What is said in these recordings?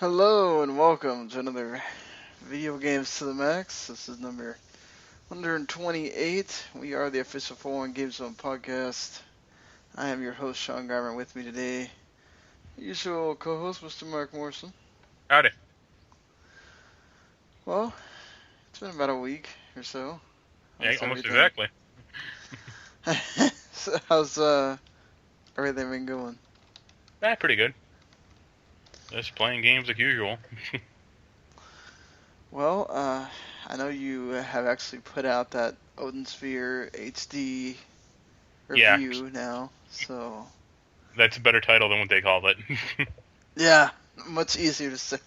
Hello and welcome to another Video Games to the Max. This is number 128. We are the official 4-1 Game Zone podcast. I am your host, Sean Garmer. With me today, usual co-host, Mr. Marc Morrison. Howdy. Well, it's been about a week or so. Yeah, almost exactly. So how's everything been going? Pretty good. Just playing games like usual. Well, I know you have actually put out that Odin Sphere HD review now, so... That's a better title than what they called it. Yeah, much easier to say.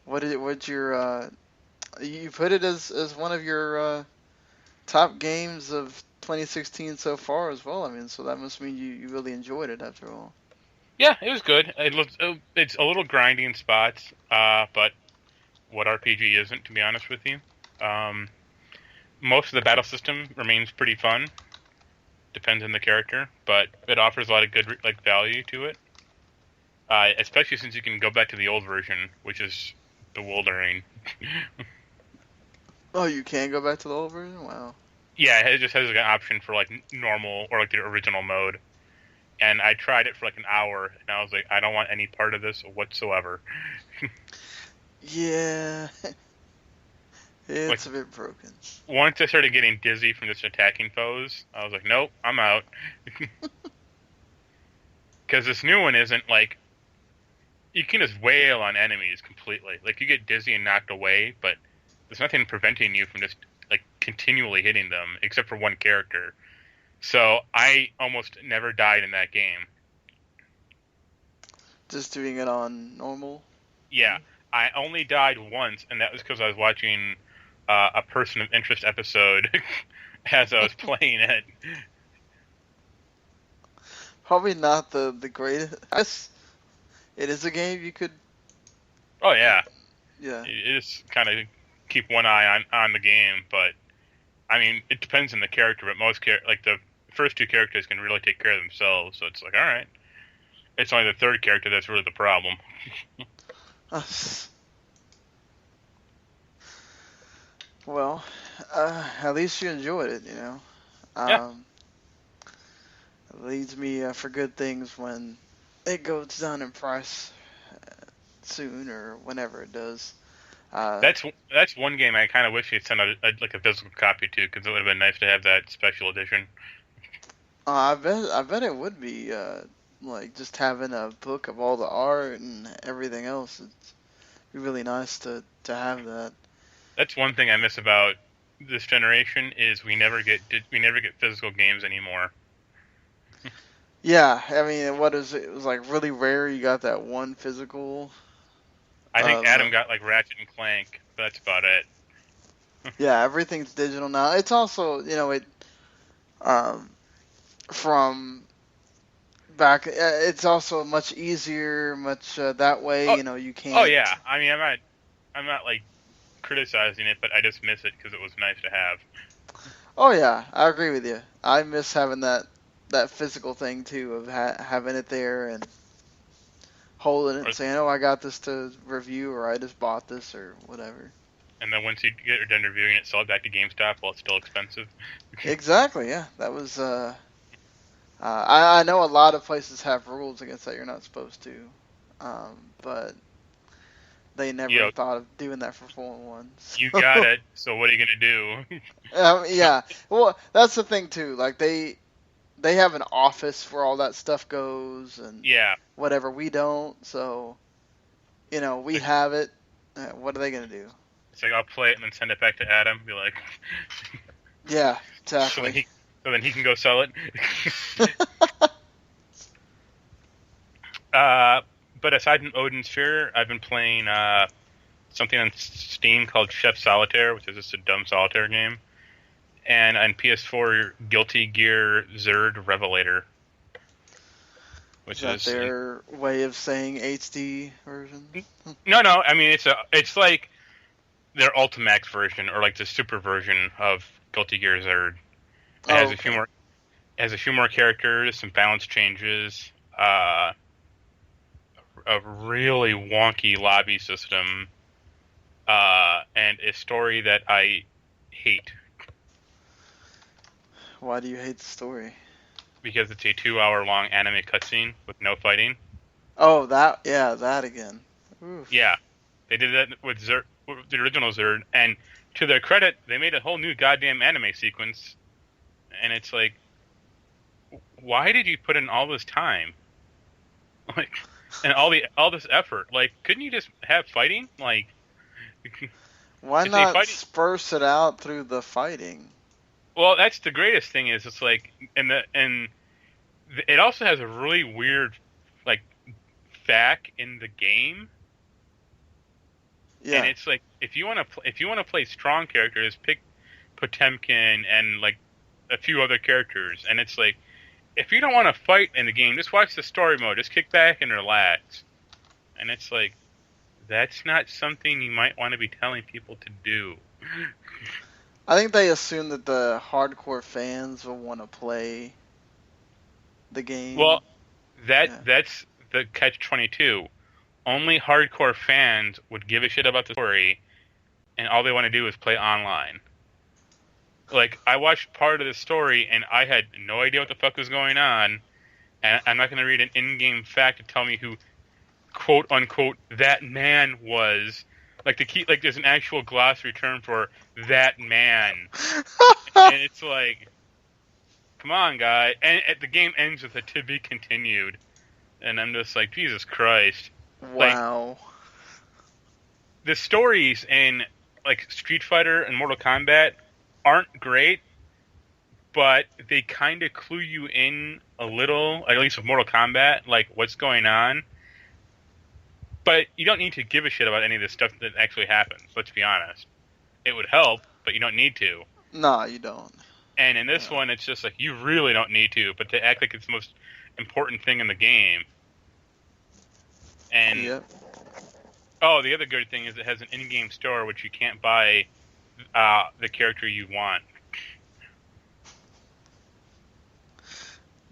What's your, you put it as one of your top games of 2016 so far as well. I mean, so that must mean you really enjoyed it after all. Yeah, it was good. It's a little grindy in spots, but what RPG isn't, to be honest with you. Most of the battle system remains pretty fun. Depends on the character, but it offers a lot of good value to it. Especially since you can go back to the old version, which is bewildering. Oh, you can go back to the old version? Wow. Yeah, it just has an option for normal or the original mode. And I tried it for an hour, and I was like, I don't want any part of this whatsoever. Yeah. It's a bit broken. Once I started getting dizzy from just attacking foes, I was like, nope, I'm out. Because this new one isn't you can just wail on enemies completely. You get dizzy and knocked away, but there's nothing preventing you from just continually hitting them, except for one character. So I almost never died in that game. Just doing it on normal? Yeah, I only died once, and that was because I was watching a Person of Interest episode as I was playing it. Probably not the greatest. It is a game you could... Oh, yeah. Yeah. You just kind of keep one eye on the game, but I mean, it depends on the character, but most the first two characters can really take care of themselves, so it's alright. It's only the third character that's really the problem. Well, at least you enjoyed it, you know. Yeah. It leads me for good things when it goes down in price soon or whenever it does. That's one game I kind of wish they'd send a physical copy to, because it would have been nice to have that special edition. I bet it would be just having a book of all the art and everything else. It'd be really nice to have that. That's one thing I miss about this generation is we never get physical games anymore. Yeah, I mean, what is it? It was really rare. You got that one physical. I think Adam got Ratchet and Clank, but that's about it. Yeah, everything's digital now. It's also, from back, it's also much easier, much that way. You can't. Oh yeah, I mean, I'm not criticizing it, but I just miss it because it was nice to have. Oh yeah, I agree with you. I miss having that physical thing too of having it there and holding it and saying, "Oh, I got this to review," or "I just bought this," or whatever. And then once you get done reviewing it, sell it back to GameStop while it's still expensive. Exactly. Yeah, that was. I know a lot of places have rules against that. You're not supposed to, but they never thought of doing that for 4-1. So. You got it. So what are you gonna do? Yeah. Well, that's the thing too. They have an office where all that stuff goes, and whatever. We don't. So, we have it. What are they gonna do? It's I'll play it and then send it back to Adam. Be like, yeah, exactly. So then he can go sell it. But aside from Odin Sphere, I've been playing something on Steam called Chef Solitaire, which is just a dumb solitaire game. And on PS4, Guilty Gear Xrd Revelator. Which is their way of saying HD version? No. I mean, it's like their Ultimax version, or the super version of Guilty Gear Xrd. It has a few more characters, some balance changes, a really wonky lobby system, and a story that I hate. Why do you hate the story? Because it's a 2-hour-long anime cutscene with no fighting. Oh, that again. Oof. Yeah, they did that with the original Xrd, and to their credit, they made a whole new goddamn anime sequence, and it's like, why did you put in all this time, like, and all this effort? Like, couldn't you just have fighting? Like, why not spurse it out through the fighting? Well, that's the greatest thing is it's like, it also has a really weird, like, fact in the game. Yeah. And it's like, if you want to play strong characters, pick Potemkin and like a few other characters. And it's like, if you don't want to fight in the game, just watch the story mode. Just kick back and relax. And it's like, that's not something you might want to be telling people to do. I think they assume that the hardcore fans will want to play the game. Well, that's the catch-22. Only hardcore fans would give a shit about the story, and all they want to do is play online. Like, I watched part of the story, and I had no idea what the fuck was going on, and I'm not going to read an in-game fact to tell me who, quote-unquote, that man was. Like, there's an actual glossary term for that man. And it's like, come on, guy. And the game ends with a to be continued. And I'm just like, Jesus Christ. Wow. Like, the stories in like Street Fighter and Mortal Kombat aren't great, but they kind of clue you in a little, at least with Mortal Kombat, like what's going on. But you don't need to give a shit about any of this stuff that actually happens, let's be honest. It would help, but you don't need to. No, you don't. And in this one, it's just like, you really don't need to, but they act like it's the most important thing in the game. And yep. Oh, the other good thing is it has an in-game store, which you can't buy the character you want.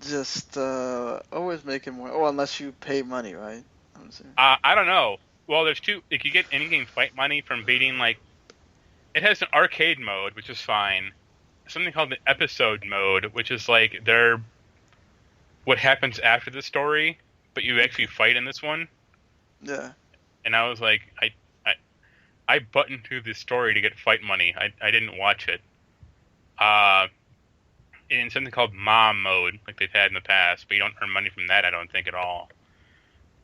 Just always making more. Oh, unless you pay money, right? I don't know. Well, there's two. If you get in-game fight money from beating, like, it has an arcade mode, which is fine. Something called the episode mode, which is like what happens after the story, but you actually fight in this one. Yeah. And I was like, I buttoned through the story to get fight money. I didn't watch it. In something called mom mode, like they've had in the past, but you don't earn money from that, I don't think, at all.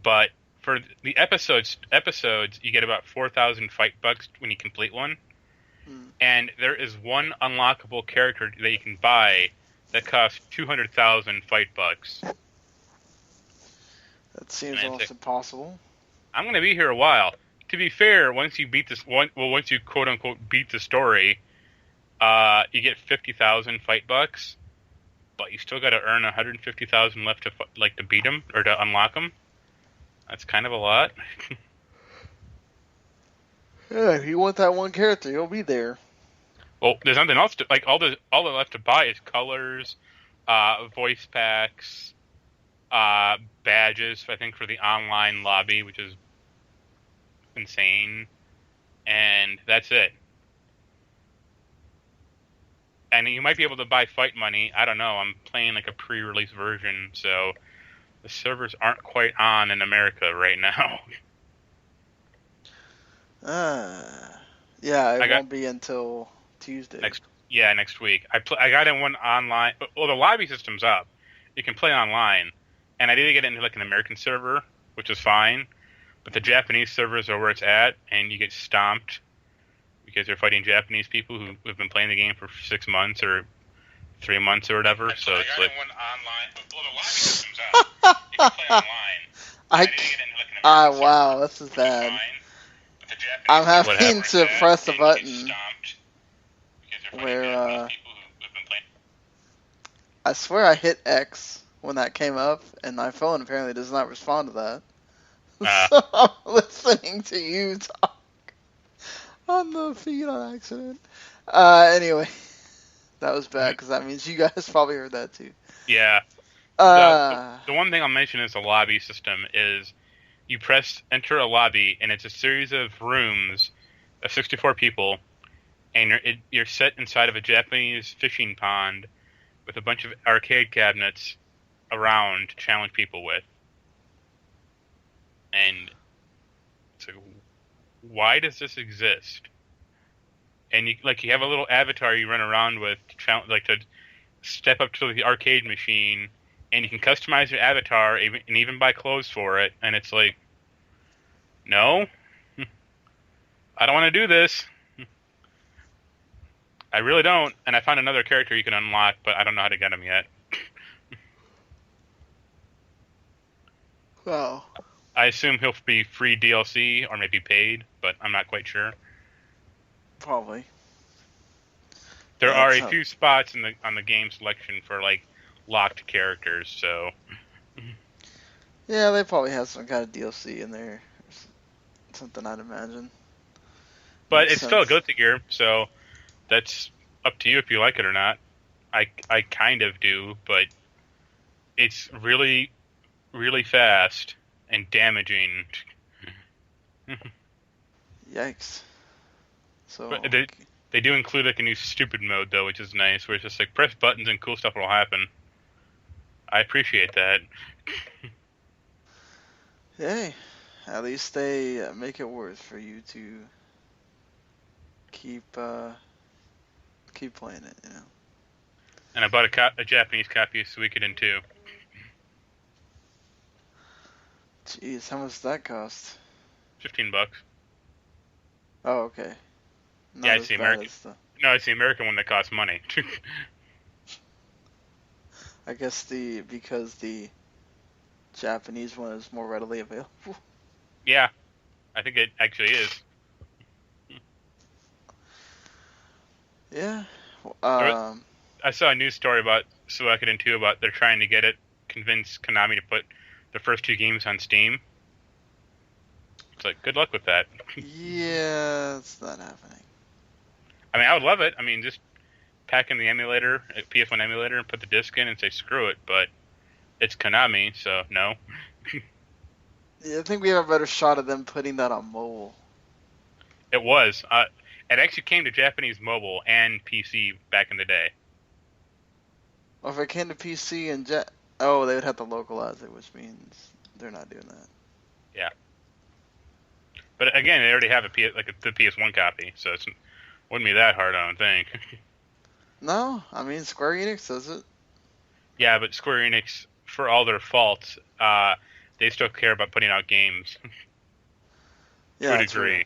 But for the episodes, you get about 4,000 fight bucks when you complete one. And there is one unlockable character that you can buy that costs 200,000 fight bucks. That seems almost impossible. I'm going to be here a while. To be fair, once you beat once you quote unquote beat the story, you get 50,000 fight bucks, but you still got to earn 150,000 left to beat them or to unlock them. That's kind of a lot. Yeah, if you want that one character, you'll be there. Well, there's nothing else to like. All that's left to buy is colors, voice packs, badges. I think for the online lobby, which is insane, and that's it. And you might be able to buy fight money. I don't know. I'm playing like a pre-release version, so the servers aren't quite on in America right now. Yeah, it won't be until Tuesday. Next week. I got in one online. Well, the lobby system's up. You can play online, and I did get into like an American server, which is fine. But the Japanese servers are where it's at, and you get stomped because they're fighting Japanese people who have been playing the game for 6 months or 3 months or whatever. So it's like one online. Well, the lobby system's up. You can play online. Wow, this is bad. I'm having to press a button where I swear I hit X when that came up, and my phone apparently does not respond to that. So I'm listening to you talk on the feed on accident. Anyway, that was bad because that means you guys probably heard that too. Yeah. The one thing I'll mention is the lobby system is You press enter a lobby, and it's a series of rooms of 64 people, and you're set inside of a Japanese fishing pond with a bunch of arcade cabinets around to challenge people with. And it's like, why does this exist? And you have a little avatar you run around with to step up to the arcade machine, and you can customize your avatar and even buy clothes for it. And it's like, no, I don't want to do this. I really don't. And I found another character you can unlock, but I don't know how to get him yet. Well, I assume he'll be free DLC or maybe paid, but I'm not quite sure. Probably. There are a few spots on the game selection for locked characters, so. Yeah, they probably have some kind of DLC in there, something I'd imagine. But it's still a Guilty Gear, so that's up to you if you like it or not. I kind of do, but it's really, really fast and damaging. Yikes. So but they do include a new stupid mode though, which is nice, where it's just press buttons and cool stuff will happen. I appreciate that. Hey, at least they make it worth for you to keep playing it, you know. And I bought a Japanese copy of Suikoden 2. Jeez, how much does that cost? $15. Oh, okay. Yeah, it's the American. No, it's the American one that costs money. I guess because the Japanese one is more readily available. Yeah, I think it actually is. Yeah. I saw a news story about Suikoden 2 about they're trying to convince Konami to put the first 2 games on Steam. It's like, good luck with that. Yeah, it's not happening. I mean, I would love it. I mean, just pack in the emulator, a PS1 emulator, and put the disc in and say screw it, but it's Konami, so no. Yeah, I think we have a better shot of them putting that on mobile. It was. It actually came to Japanese mobile and PC back in the day. Well, if it came to PC and they would have to localize it, which means they're not doing that. Yeah. But again, they already have the PS1 copy, so it wouldn't be that hard, I don't think. No, I mean Square Enix does it. Yeah, but Square Enix, for all their faults, they still care about putting out games. Yeah, to a degree. True.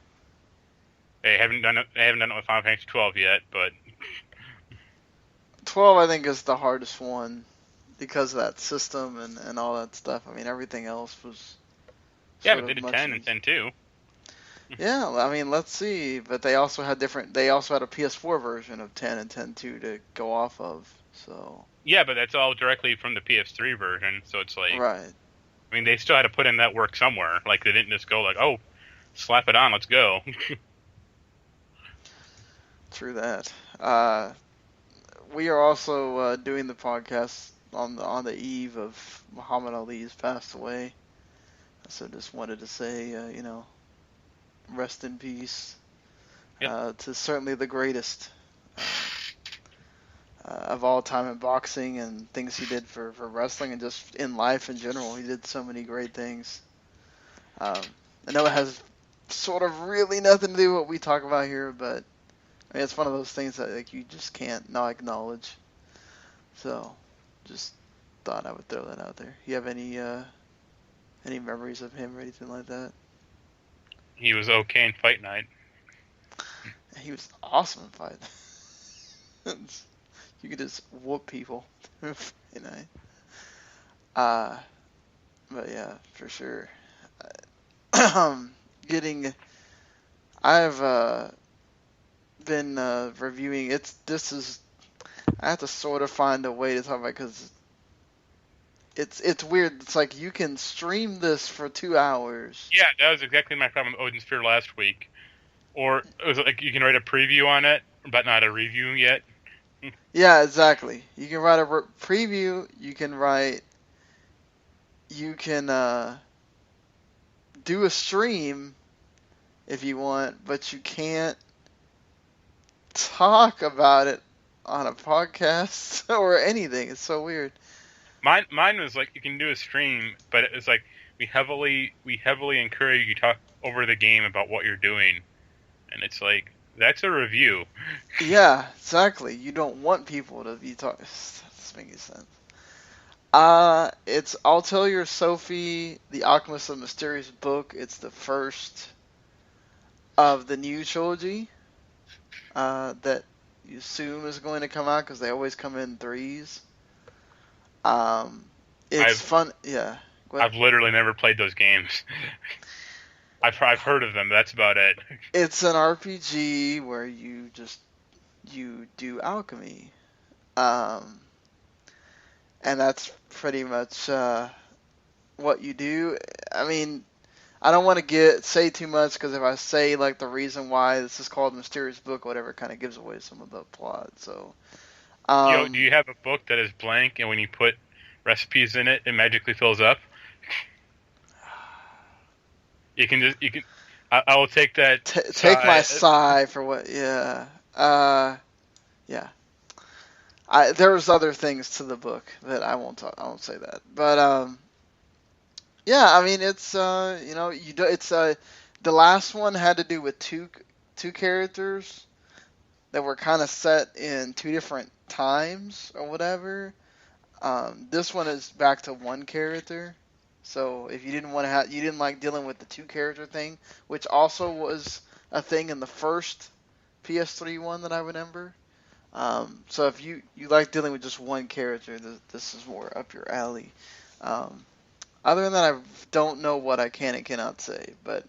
They haven't done it with Final Fantasy 12 yet, but 12 I think is the hardest one because of that system and all that stuff. I mean, everything else was. Yeah, but they did 10 and 10 too. Yeah, I mean, let's see. But they also had They also had a PS4 version of 10 and 10.2 to go off of. So. Yeah, but that's all directly from the PS3 version. So it's like. Right. I mean, they still had to put in that work somewhere. Like they didn't just go oh, slap it on, let's go. True that. We are also doing the podcast on the eve of Muhammad Ali's passed away. So just wanted to say, rest in peace. Yep. To certainly the greatest of all time in boxing and things he did for wrestling and just in life in general. He did so many great things. I know it has sort of really nothing to do with what we talk about here, but I mean, it's one of those things that you just can't not acknowledge. So, just thought I would throw that out there. You have any memories of him or anything like that? He was okay in Fight Night. He was awesome in Fight. You could just whoop people, But yeah, for sure. I've been reviewing. I have to sort of find a way to talk about it because it's weird. It's like you can stream this for 2 hours. Yeah, that was exactly my problem with Odin Sphere last week. Or was it like you can write a preview on it, but not a review yet? Yeah, exactly. You can write a preview. You can do a stream if you want, but you can't talk about it on a podcast or anything. It's so weird. Mine was like you can do a stream, but it's like we heavily encourage you to talk over the game about what you're doing, and it's like that's a review. Yeah, exactly. You don't want people to be talking. That's making sense. It's Atelier Sophie, The Alchemist of Mysterious Book. It's the first of the new trilogy that you assume is going to come out because they always come in threes. It's fun. Yeah. I've literally never played those games. I've heard of them. But that's about it. It's an RPG where you do alchemy, and that's pretty much what you do. I mean, I don't want to say too much because if I say like the reason why this is called Mysterious Book, whatever, kind of gives away some of the plot. So, do you have a book that is blank and when you put recipes in it, it magically fills up? You can. I will take that. Take my sigh for what? Yeah. Yeah. There's other things to the book that I won't talk. I won't say that. But yeah. I mean, it's it's the last one had to do with two characters that were kind of set in two different times or whatever. This one is back to one character. So if you didn't want to you didn't like dealing with the two character thing, which also was a thing in the first PS3 one that I remember. So if you like dealing with just one character, this is more up your alley. Other than that, I don't know what I can and cannot say. But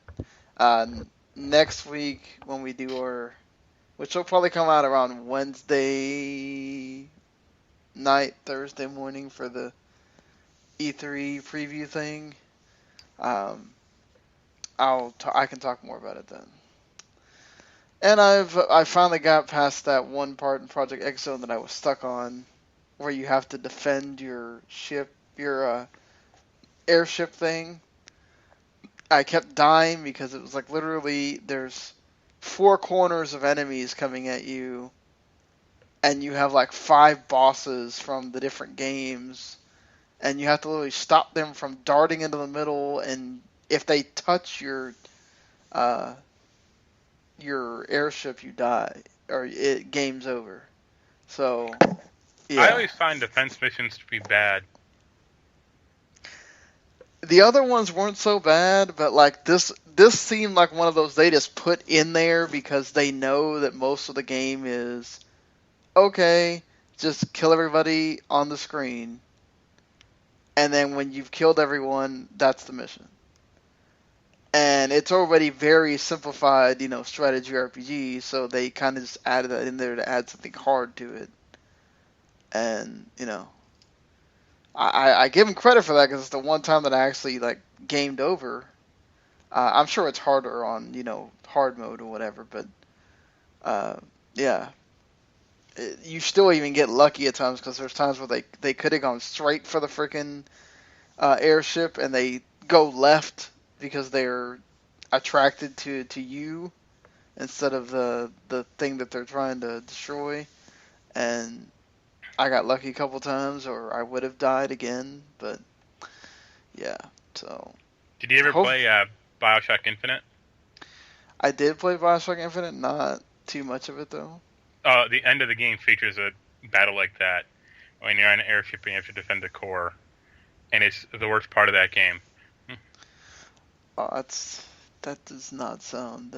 next week when we do which will probably come out around Wednesday night, Thursday morning for the E3 preview thing. I can talk more about it then. And I finally got past that one part in Project X Zone that I was stuck on, where you have to defend your ship, your airship thing. I kept dying because it was like literally there's 4 corners of enemies coming at you, and you have like 5 bosses from the different games. And you have to literally stop them from darting into the middle, and if they touch your airship, you die, or game's over. So, yeah. I always find defense missions to be bad. The other ones weren't so bad, but like this seemed like one of those they just put in there because they know that most of the game is okay, just kill everybody on the screen. And then when you've killed everyone, that's the mission. And it's already very simplified, strategy RPG, so they kind of just added that in there to add something hard to it. And, I give them credit for that because it's the one time that I actually, gamed over. I'm sure it's harder on, hard mode or whatever, but, yeah. You still even get lucky at times because there's times where they could have gone straight for the freaking airship and they go left because they're attracted to you instead of the thing that they're trying to destroy. And I got lucky a couple times, or I would have died again. But yeah, so. Did you ever play BioShock Infinite? I did play BioShock Infinite, not too much of it though. The end of the game features a battle like that when you're on an airship and you have to defend the core, and it's the worst part of that game. Oh, that does not sound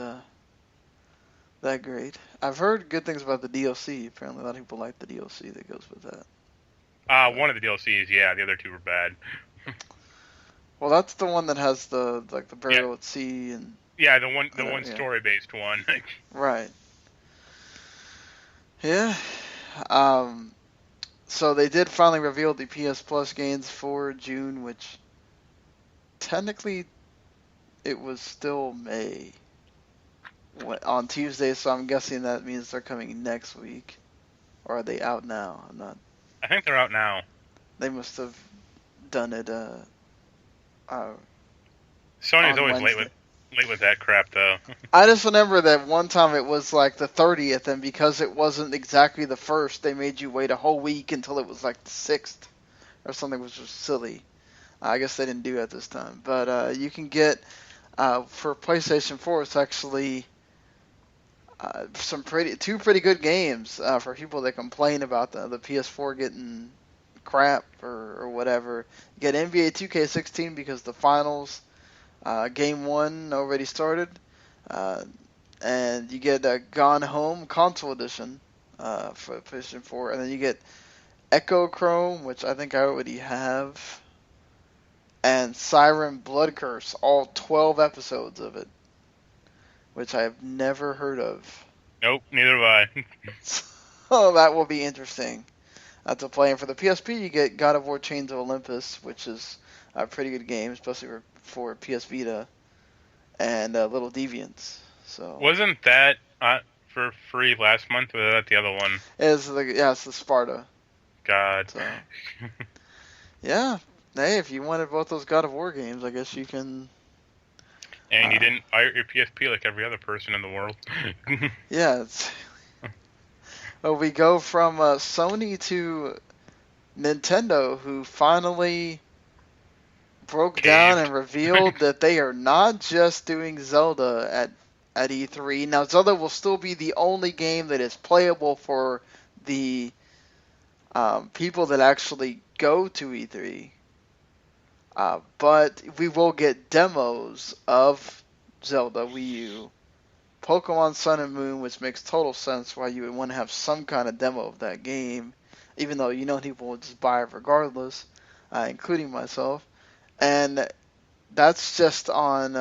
that great. I've heard good things about the DLC. Apparently, a lot of people like the DLC that goes with that. One of the DLCs, yeah. The other 2 were bad. Well, that's the one that has the burial at sea and. Yeah, the one story-based one. Right. Yeah. So they did finally reveal the PS Plus games for June, which technically it was still May on Tuesday, so I'm guessing that means they're coming next week. Or are they out now? I think they're out now. They must have done it Sony's always Wednesday. late with that crap, though. I just remember that one time it was like the 30th, and because it wasn't exactly the first, they made you wait a whole week until it was like the 6th or something, which was silly. I guess they didn't do it this time. But you can get, for PlayStation 4, it's actually two pretty good games for people that complain about the PS4 getting crap or whatever. You get NBA 2K16 because the finals, game 1 already started. And you get a Gone Home Console Edition for PlayStation 4, and then you get Echo Chrome, which I think I already have, and Siren Blood Curse, all 12 episodes of it, which I have never heard of. Nope, neither have I. So that will be interesting to play. And for the PSP, you get God of War Chains of Olympus, which is a pretty good game, especially for PS Vita, and Little Deviants. So wasn't that for free last month, or was that the other one? It's the Sparta. God. So, yeah. Hey, if you wanted both those God of War games, I guess you can. And you didn't buy your PSP like every other person in the world. Yeah. Well, we go from Sony to Nintendo, who finally broke down and revealed that they are not just doing Zelda at E3. Now, Zelda will still be the only game that is playable for the people that actually go to E3. But we will get demos of Zelda Wii U, Pokemon Sun and Moon, which makes total sense why you would want to have some kind of demo of that game, even though you know people will just buy it regardless, including myself. And that's just on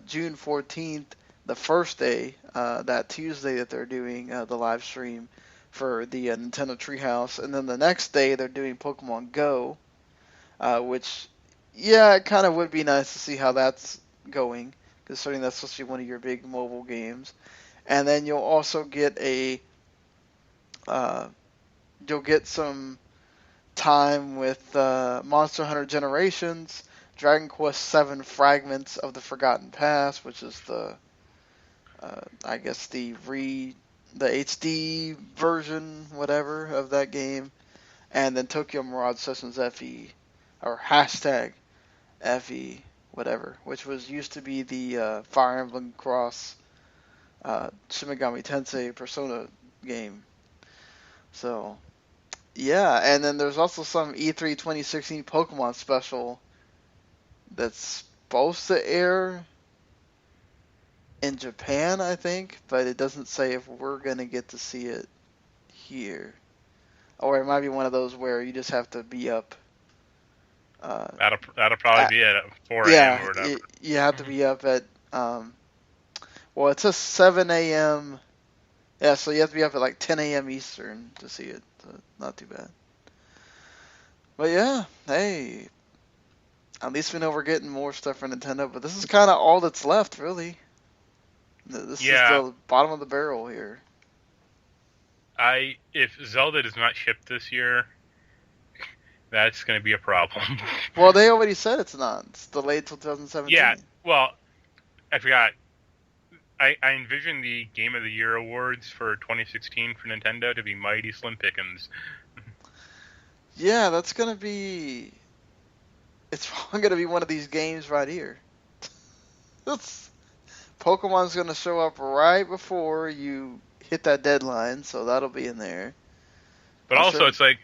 June 14th, the first day, that Tuesday that they're doing the live stream for the Nintendo Treehouse. And then the next day they're doing Pokemon Go, which, yeah, it kind of would be nice to see how that's going, considering that's supposed to be one of your big mobile games. And then you'll also get you'll get some time with Monster Hunter Generations, Dragon Quest VII Fragments of the Forgotten Past, which is I guess the HD version, whatever, of that game, and then Tokyo Mirage Sessions FE, or hashtag FE, whatever, which used to be the Fire Emblem Cross Shin Megami Tensei Persona game. So, yeah, and then there's also some E3 2016 Pokemon special that's supposed to air in Japan, I think, but it doesn't say if we're going to get to see it here. Or it might be one of those where you just have to be up. That'll probably be at 4 a.m. or whatever. You have to be up at, well, it says 7 a.m. Yeah, so you have to be up at like 10 a.m. Eastern to see it. So not too bad. But yeah, hey, at least we know we're getting more stuff for Nintendo, but this is kind of all that's left, really. This is the bottom of the barrel here. If Zelda does not ship this year, that's going to be a problem. Well, they already said it's not. It's delayed till 2017. Yeah, well, I forgot. I envision the Game of the Year awards for 2016 for Nintendo to be mighty slim pickings. Yeah, that's going to be... It's probably going to be one of these games right here. Pokemon's going to show up right before you hit that deadline, so that'll be in there. But also, it's like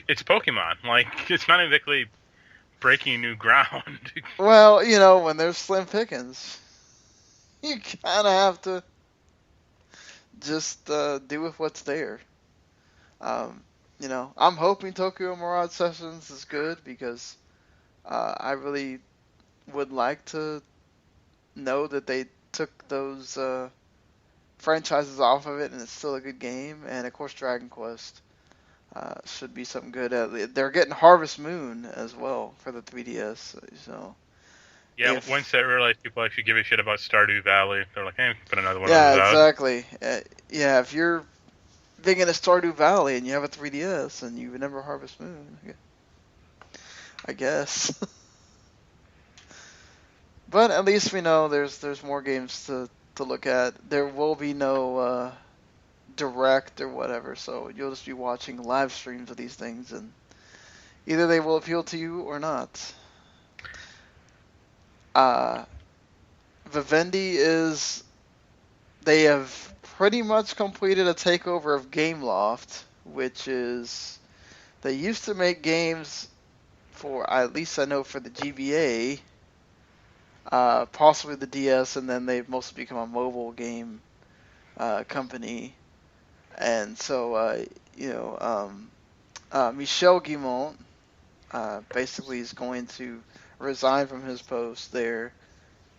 it's Pokemon. Like, it's not exactly breaking new ground. Well, you know, when there's slim pickings, you kind of have to just do with what's there. You know, I'm hoping Tokyo Mirage Sessions is good because I really would like to know that they took those franchises off of it and it's still a good game. And of course, Dragon Quest should be something good. They're getting Harvest Moon as well for the 3DS. So yeah, once they realize people actually give a shit about Stardew Valley, they're like, hey, put another one on those out. Exactly. Yeah, if you're big into Stardew Valley and you have a 3DS and you remember Harvest Moon, I guess. But at least we know there's more games to look at. There will be no direct or whatever, so you'll just be watching live streams of these things, and either they will appeal to you or not. Vivendi they have pretty much completed a takeover of Gameloft, which is, they used to make games for, at least I know, for the GBA, possibly the DS, and then they've mostly become a mobile game company. And so, Michel Guillemot basically is going to resign from his post there,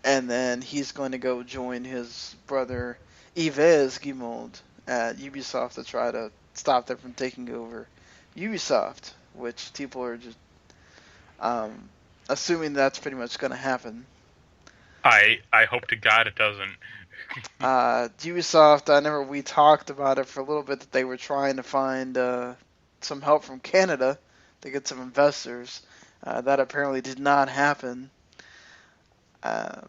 and then he's going to go join his brother Yves Guillemot at Ubisoft to try to stop them from taking over Ubisoft, which people are just assuming that's pretty much going to happen. I hope to God it doesn't. Ubisoft, I remember we talked about it for a little bit, that they were trying to find some help from Canada to get some investors. That apparently did not happen. I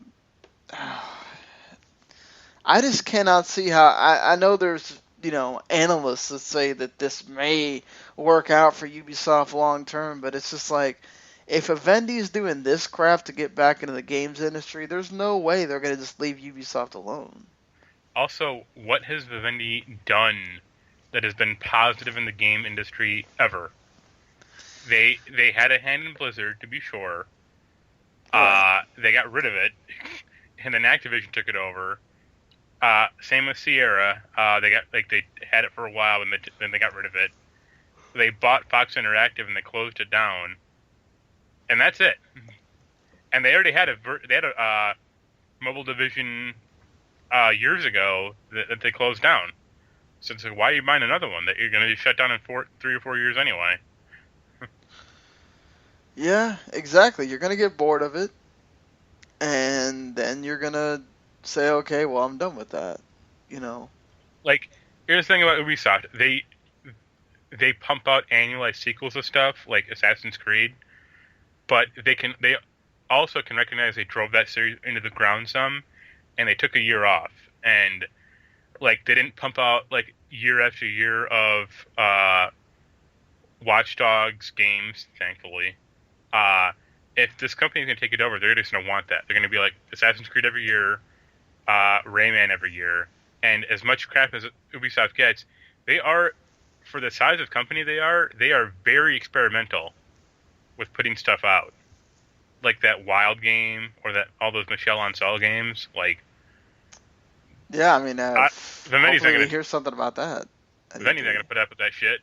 just cannot see how. I know there's analysts that say that this may work out for Ubisoft long term, but it's just like, if Vivendi is doing this crap to get back into the games industry, there's no way they're going to just leave Ubisoft alone. Also, what has Vivendi done that has been positive in the game industry ever? They had a hand in Blizzard, to be sure. Right. They got rid of it, and then Activision took it over. Same with Sierra. They had it for a while, and then they got rid of it. They bought Fox Interactive, and they closed it down, and that's it. And they already had a mobile division years ago that they closed down. So it's like, why are you buying another one that you're going to be shut down in 3 or 4 years anyway? Yeah, exactly. You're going to get bored of it, and then you're going to say, okay, well, I'm done with that. Like, here's the thing about Ubisoft. They pump out annualized sequels of stuff, like Assassin's Creed, but they also can recognize they drove that series into the ground some, and they took a year off, and like they didn't pump out like year after year of Watch Dogs games, thankfully. If this company is going to take it over, they're just going to want that. They're going to be like Assassin's Creed every year, Rayman every year, and as much crap as Ubisoft gets, they are, for the size of company they are very experimental with putting stuff out. Like that Wild game, or all those Michel Ancel games, like. Yeah, I mean, hopefully we hear something about that. Vivendi's not going to put up with that shit.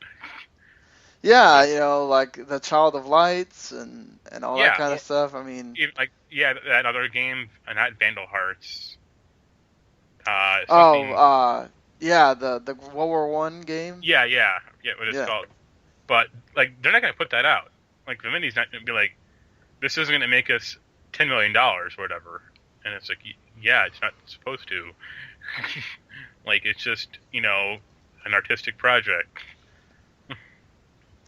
Yeah, like the Child of Lights and all that kind of stuff. I mean, that other game, not Vandal Hearts. The World War One game. Yeah, what it's called. But like, they're not going to put that out. Like, Vivendi's not going to be like, this isn't going to make us $10 million or whatever. And it's like, yeah, it's not supposed to. Like, it's just, an artistic project.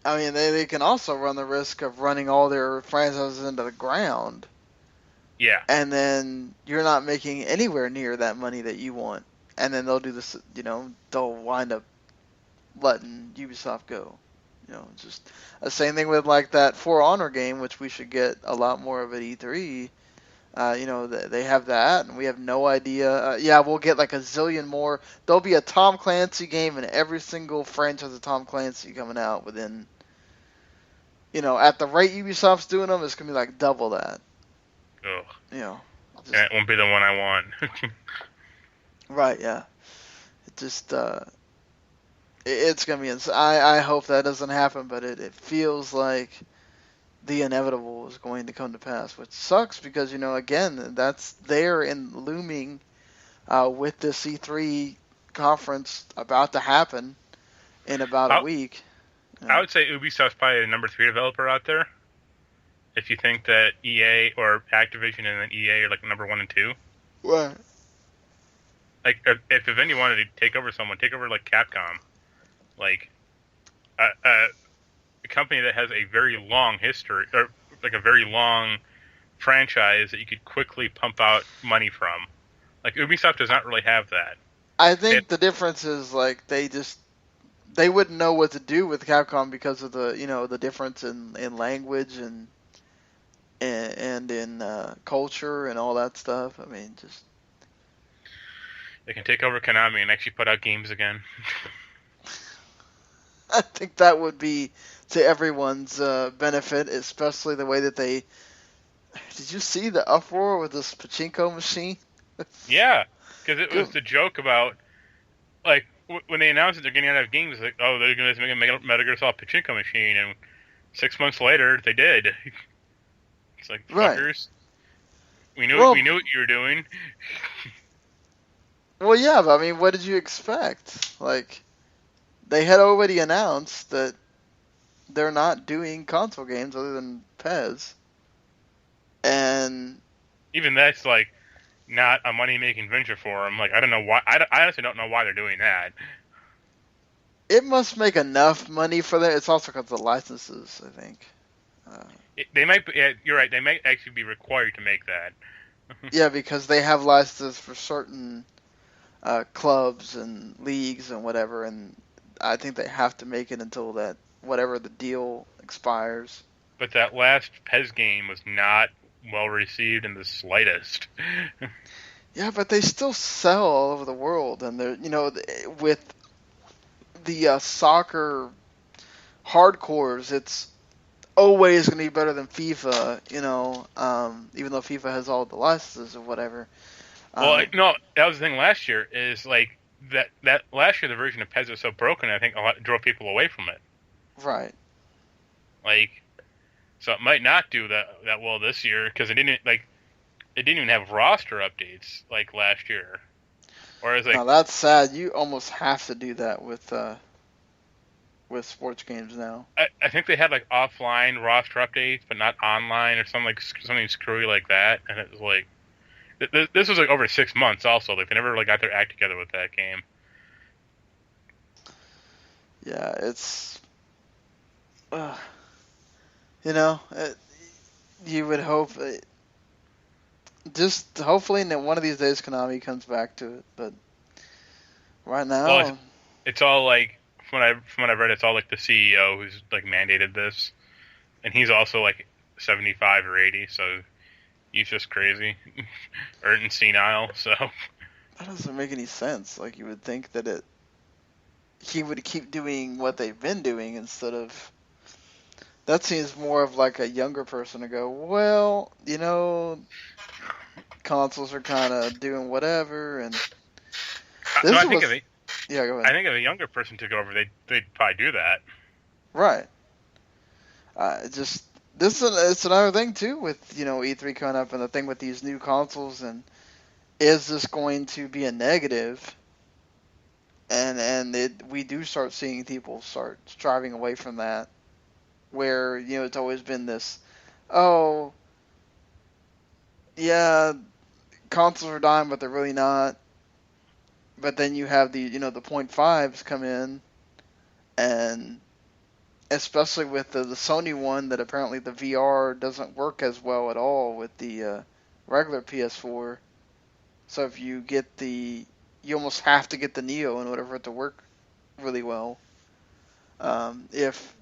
I mean, they can also run the risk of running all their franchises into the ground. Yeah. And then you're not making anywhere near that money that you want. And then they'll do this, they'll wind up letting Ubisoft go. Just the same thing with like that For Honor game, which we should get a lot more of at E3. They have that, and we have no idea. We'll get like a zillion more. There'll be a Tom Clancy game in every single franchise of Tom Clancy coming out within, at the rate Ubisoft's doing them, it's going to be like double that. Ugh. That won't be the one I want. Right, yeah. It just, it's going to be insane. I hope that doesn't happen, but it feels like the inevitable is going to come to pass, which sucks because, again, that's there and looming with this E3 conference about to happen in about a week. I would say Ubisoft's probably the number 3 developer out there. If you think that EA or Activision and then EA are like number 1 and 2. Right. Like, if Vivendi wanted to take over someone, take over like Capcom. Like, a company that has a very long history, or like a very long franchise that you could quickly pump out money from. Like Ubisoft does not really have that. I think the difference is like they wouldn't know what to do with Capcom because of the difference in language and in culture and all that stuff. I mean, just they can take over Konami and actually put out games again. I think that would be to everyone's benefit, especially the way that they. Did you see the uproar with this pachinko machine? Yeah, because it was the joke about like when they announced that they're getting out of games, like, oh, they're going to make a Metal Gear Solid pachinko machine, and 6 months later they did. It's like, fuckers, we knew what you were doing. Well, yeah, but I mean, what did you expect? Like, they had already announced that they're not doing console games other than PES, and even that's like not a money-making venture for them. Like, I don't know why. I honestly don't know why they're doing that. It must make enough money for them. It's also because of the licenses, I think. They might. Yeah, you're right. They might actually be required to make that. Yeah, because they have licenses for certain clubs and leagues and whatever, and I think they have to make it until that whatever the deal expires. But that last PES game was not well received in the slightest. Yeah, but they still sell all over the world, and they're with the soccer hardcores, it's always going to be better than FIFA. Even though FIFA has all the licenses or whatever. Well, no, that was the thing last year. Is like that last year the version of PES was so broken. I think a lot drove people away from it. Right. Like, so it might not do that well this year because it didn't even have roster updates like last year. Whereas like, now that's sad. You almost have to do that with sports games now. I think they had like offline roster updates, but not online or something screwy like that. And it was like, this was like over 6 months. Also, like they never really got their act together with that game. Yeah, it's you would hope. Just hopefully that one of these days Konami comes back to it, but right now, well, it's all like from what I've read, it's all like the CEO who's like mandated this, and he's also like 75 or 80, so he's just crazy or senile. So that doesn't make any sense. Like you would think that he would keep doing what they've been doing instead of. That seems more of like a younger person to go, well, consoles are kind of doing whatever, and yeah, go ahead. I think if a younger person took over, they'd probably do that. Right. It's another thing too with E3 coming up and the thing with these new consoles, and is this going to be a negative? And we do start seeing people start striving away from that, where it's always been this, oh yeah, consoles are dying, but they're really not. But then you have the the .5s come in, and especially with the Sony one, that apparently the VR doesn't work as well at all with the regular PS4. So if you get you almost have to get the Neo in order for it to work really well. If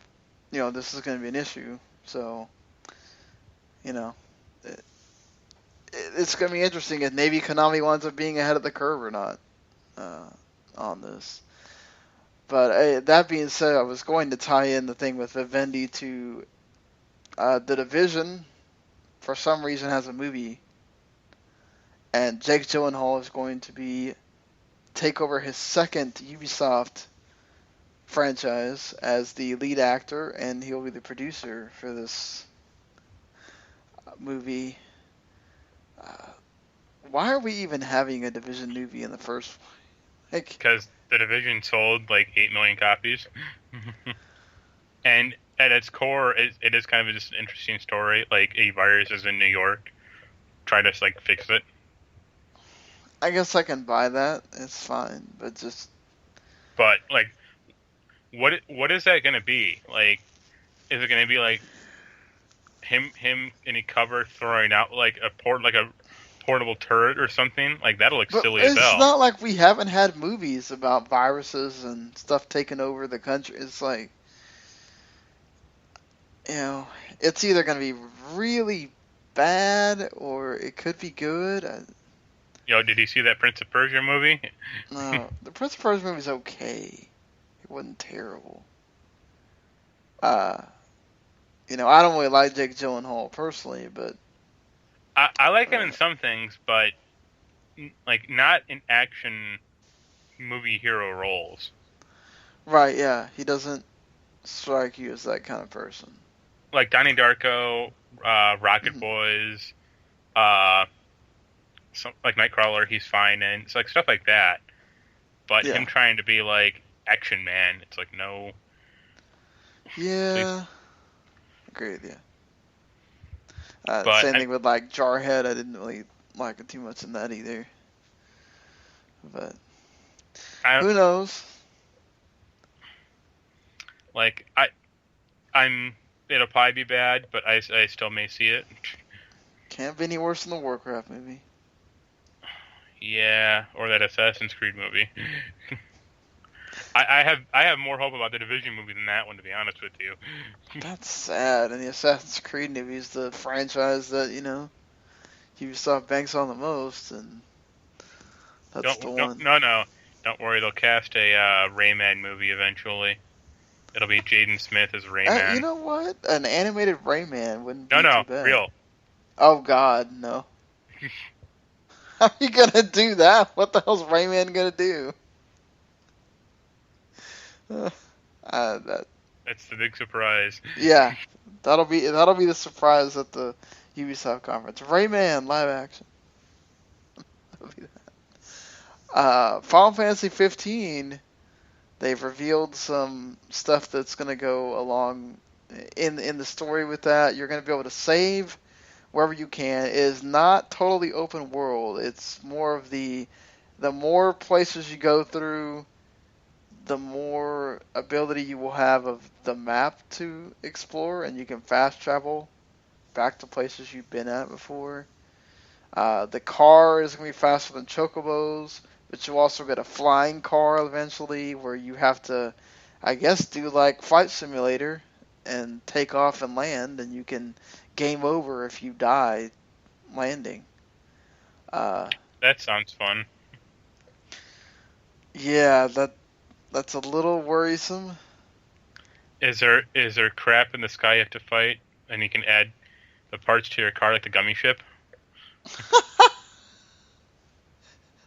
this is going to be an issue, so it's going to be interesting if maybe Konami winds up being ahead of the curve or not on this. But that being said, I was going to tie in the thing with Vivendi to The Division. For some reason, has a movie, and Jake Gyllenhaal is going to take over his second Ubisoft franchise as the lead actor, and he'll be the producer for this movie. Why are we even having a Division movie in the first place? Because The Division sold like 8 million copies. And at its core, it is kind of just an interesting story. Like, a virus is in New York. Try to like fix it. I guess I can buy that. It's fine, but just. But like, what is that going to be? Like, is it going to be like him in a cover throwing out like a portable turret or something, like that'll look But silly as it's hell. not like we haven't had movies about viruses and stuff taking over the country. It's like, it's either going to be really bad or it could be good. Did you see that Prince of Persia movie? No, the Prince of Persia movie's okay. It wasn't terrible. Uh, I don't really like Jake Gyllenhaal personally, but I like him in some things, but like not in action movie hero roles. right, yeah, he doesn't strike you as that kind of person. Like Donnie Darko, Rocket Boys, like Nightcrawler, he's fine, and it's like stuff like that. But him trying to be like action man, it's like no. Yeah, agree with you. But same thing with like Jarhead. I didn't really like it too much in that either. But who knows? Like it'll probably be bad, but I still may see it. Can't be any worse than the Warcraft movie. Yeah, or that Assassin's Creed movie. I have more hope about the Division movie than that one, to be honest with you. That's sad. And the Assassin's Creed movie is the franchise that Ubisoft banks on the most, and that's the one. No. Don't worry, they'll cast a Rayman movie eventually. It'll be Jaden Smith as Rayman. You know what? An animated Rayman wouldn't be too bad. Real. Oh God, no. How are you gonna do that? What the hell's Rayman gonna do? That's the big surprise. Yeah, that'll be the surprise at the Ubisoft conference. Rayman live action. That'll be that. Final Fantasy 15. They've revealed some stuff that's going to go along in the story with that. You're going to be able to save wherever you can. It is not totally open world. It's more of the more places you go through, the more ability you will have of the map to explore, and you can fast travel back to places you've been at before. The car is going to be faster than chocobos, but you also get a flying car eventually where you have to, I guess, do like Flight Simulator and take off and land, and you can game over if you die landing. That sounds fun. Yeah, that's a little worrisome. Is there crap in the sky you have to fight, and you can add the parts to your car like the gummy ship?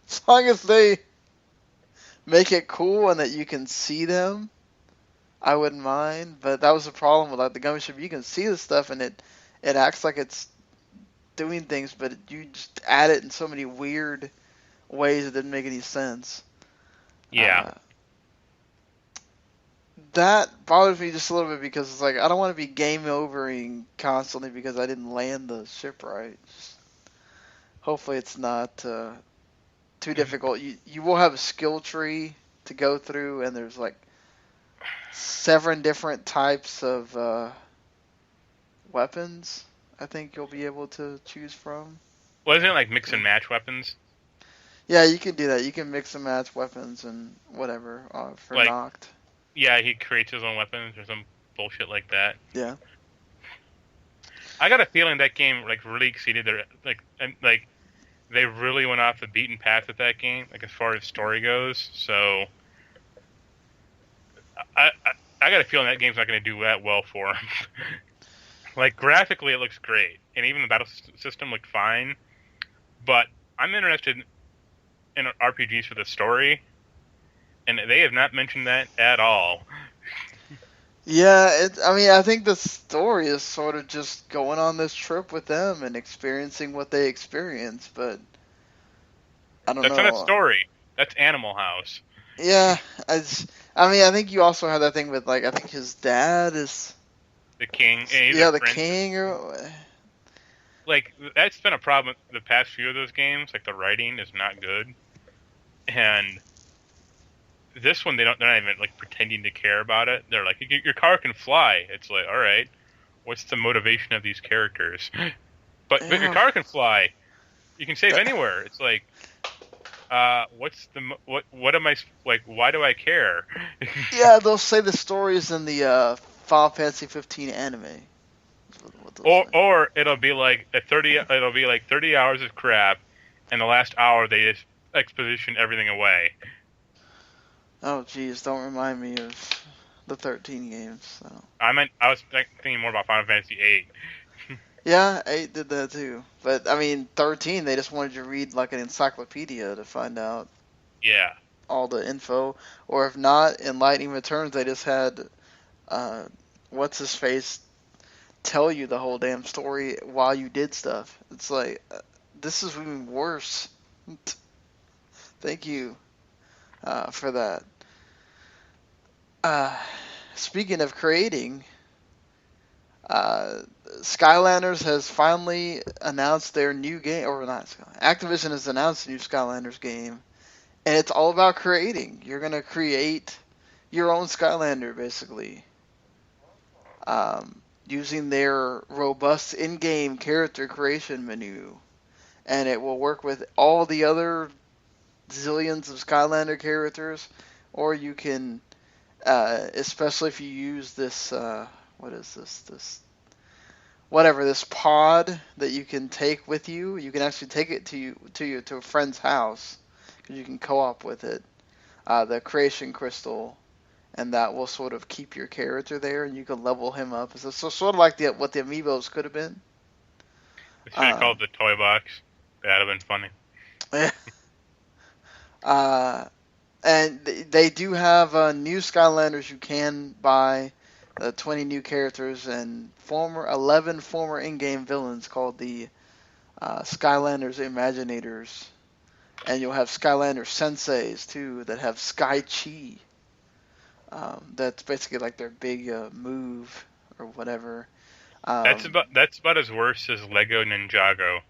As long as they make it cool and that you can see them, I wouldn't mind. But that was the problem with like the gummy ship. You can see the stuff and it acts like it's doing things, but you just add it in so many weird ways that didn't make any sense. Yeah. That bothers me just a little bit because it's like I don't want to be game overing constantly because I didn't land the ship right. Hopefully it's not too difficult. You will have a skill tree to go through, and there's like 7 different types of weapons I think you'll be able to choose from. Wasn't it like mix and match weapons? Yeah, you can do that. You can mix and match weapons and whatever for like, Noct. Yeah, he creates his own weapons or some bullshit like that. Yeah. I got a feeling that game like really exceeded their like they really went off the beaten path with that game, like as far as story goes. So I got a feeling that game's not going to do that well for him. Like graphically, it looks great, and even the battle system looked fine. But I'm interested in RPGs for the story, and they have not mentioned that at all. Yeah, I think the story is sort of just going on this trip with them and experiencing what they experience, but I don't know. That's not a story. That's Animal House. Yeah, I think you also have that thing with like I think his dad is the king. Yeah, the king or like that's been a problem the past few of those games. Like the writing is not good, and this one they're not even like pretending to care about it. They're like your car can fly. It's like all right, what's the motivation of these characters? But your car can fly. You can save anywhere. It's like, what am I like? Why do I care? Yeah, they'll say the stories in the Final Fantasy 15 anime. Or it'll be like 30 hours of crap, and the last hour they just exposition everything away. Oh, geez, don't remind me of the 13 games. So. I was thinking more about Final Fantasy 8. Yeah, 8 did that too. But, I mean, 13, they just wanted you to read like an encyclopedia to find out all the info. Or if not, in Lightning Returns, they just had, what's-his-face tell you the whole damn story while you did stuff. It's like, this is even worse. Thank you for that. Speaking of creating, Skylanders has finally announced their new game, or not, Activision has announced a new Skylanders game, and it's all about creating. You're going to create your own Skylander, basically, using their robust in-game character creation menu, and it will work with all the other zillions of Skylander characters, or you can, especially if you use this, what is this pod that you can take with you. You can actually take it to a friend's house, because you can co-op with it. The creation crystal, and that will sort of keep your character there, and you can level him up. So sort of like what the amiibos could have been. They should have called the toy box. That'd have been funny. And they do have new Skylanders you can buy. 20 new characters and 11 former in-game villains called the Skylanders Imaginators. And you'll have Skylander Senseis, too, that have Sky Chi. That's basically like their big move or whatever. That's about as worse as Lego Ninjago.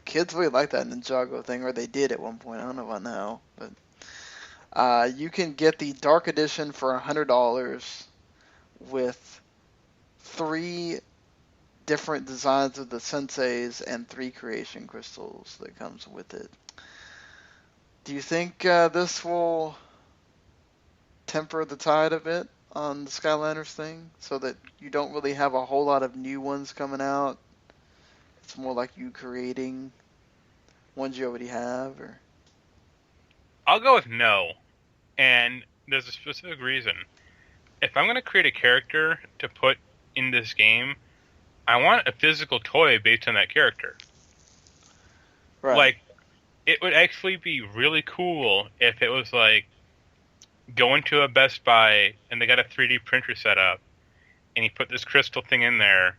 Kids really like that Ninjago thing, or they did at one point. I don't know about now, but you can get the Dark Edition for $100 with 3 different designs of the Senseis and 3 creation crystals that comes with it. Do you think this will temper the tide a bit on the Skylanders thing, so that you don't really have a whole lot of new ones coming out? It's more like you creating ones you already have, or? I'll go with no. And there's a specific reason. If I'm going to create a character to put in this game, I want a physical toy based on that character. Right. Like, it would actually be really cool if it was like, go into a Best Buy and they got a 3D printer set up, and you put this crystal thing in there,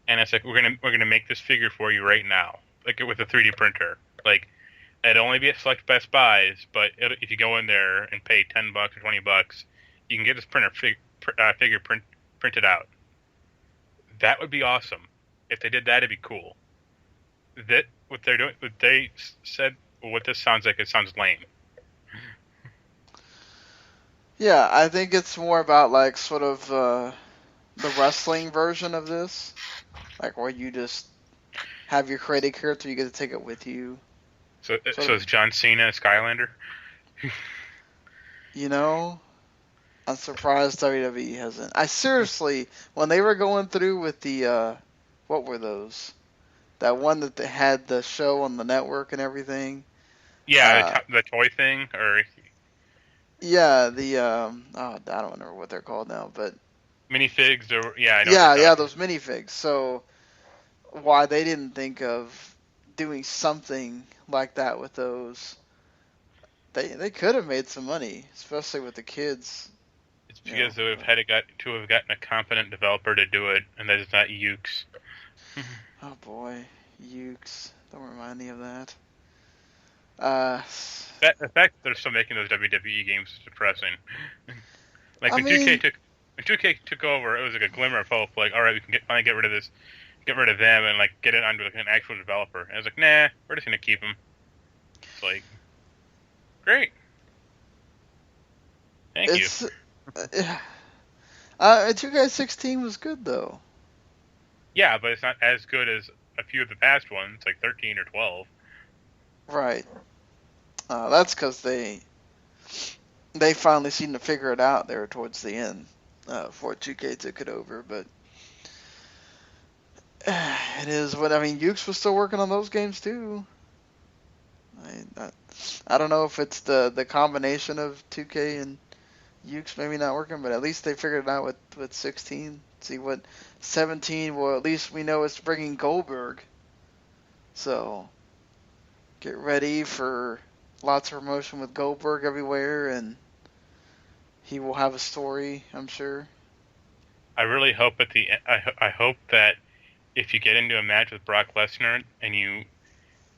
and it's like, we're gonna make this figure for you right now, like with a 3D printer. Like, it'd only be at select Best Buys, but if you go in there and pay $10 or $20, you can get this figure printed out. That would be awesome. If they did that, it'd be cool. That what they're doing, what they said, what this sounds like, it sounds lame. Yeah, I think it's more about like sort of the wrestling version of this, like where you just have your created character, you get to take it with you. So is John Cena a Skylander? You know, I'm surprised WWE hasn't. I seriously, when they were going through with the, what were those? That one that they had the show on the network and everything. Yeah, the toy thing, or. Yeah, the I don't remember what they're called now, but. Minifigs, or I know. Yeah, those minifigs. So, why they didn't think of doing something like that with those? They could have made some money, especially with the kids. It's because they would have had to have gotten a competent developer to do it, and that is not Ukes. Oh boy, Ukes! Don't remind me of that. The fact that they're still making those WWE games is depressing. Like when 2K took over, it was like a glimmer of hope. Like, all right, we can finally get rid of them, and like get it under like an actual developer. And I was like, nah, we're just gonna keep them. It's like, great, thank you. 2K16 was good though. Yeah, but it's not as good as a few of the past ones, like 13 or 12. Right. That's because they finally seemed to figure it out there towards the end, before 2K took it over. But it is what I mean. Ukes was still working on those games too. I don't know if it's the combination of 2K and Ukes maybe not working, but at least they figured it out with 16. See what 17. Well, at least we know it's bringing Goldberg. So get ready for lots of promotion with Goldberg everywhere, and he will have a story, I'm sure. I really hope I hope that if you get into a match with Brock Lesnar and you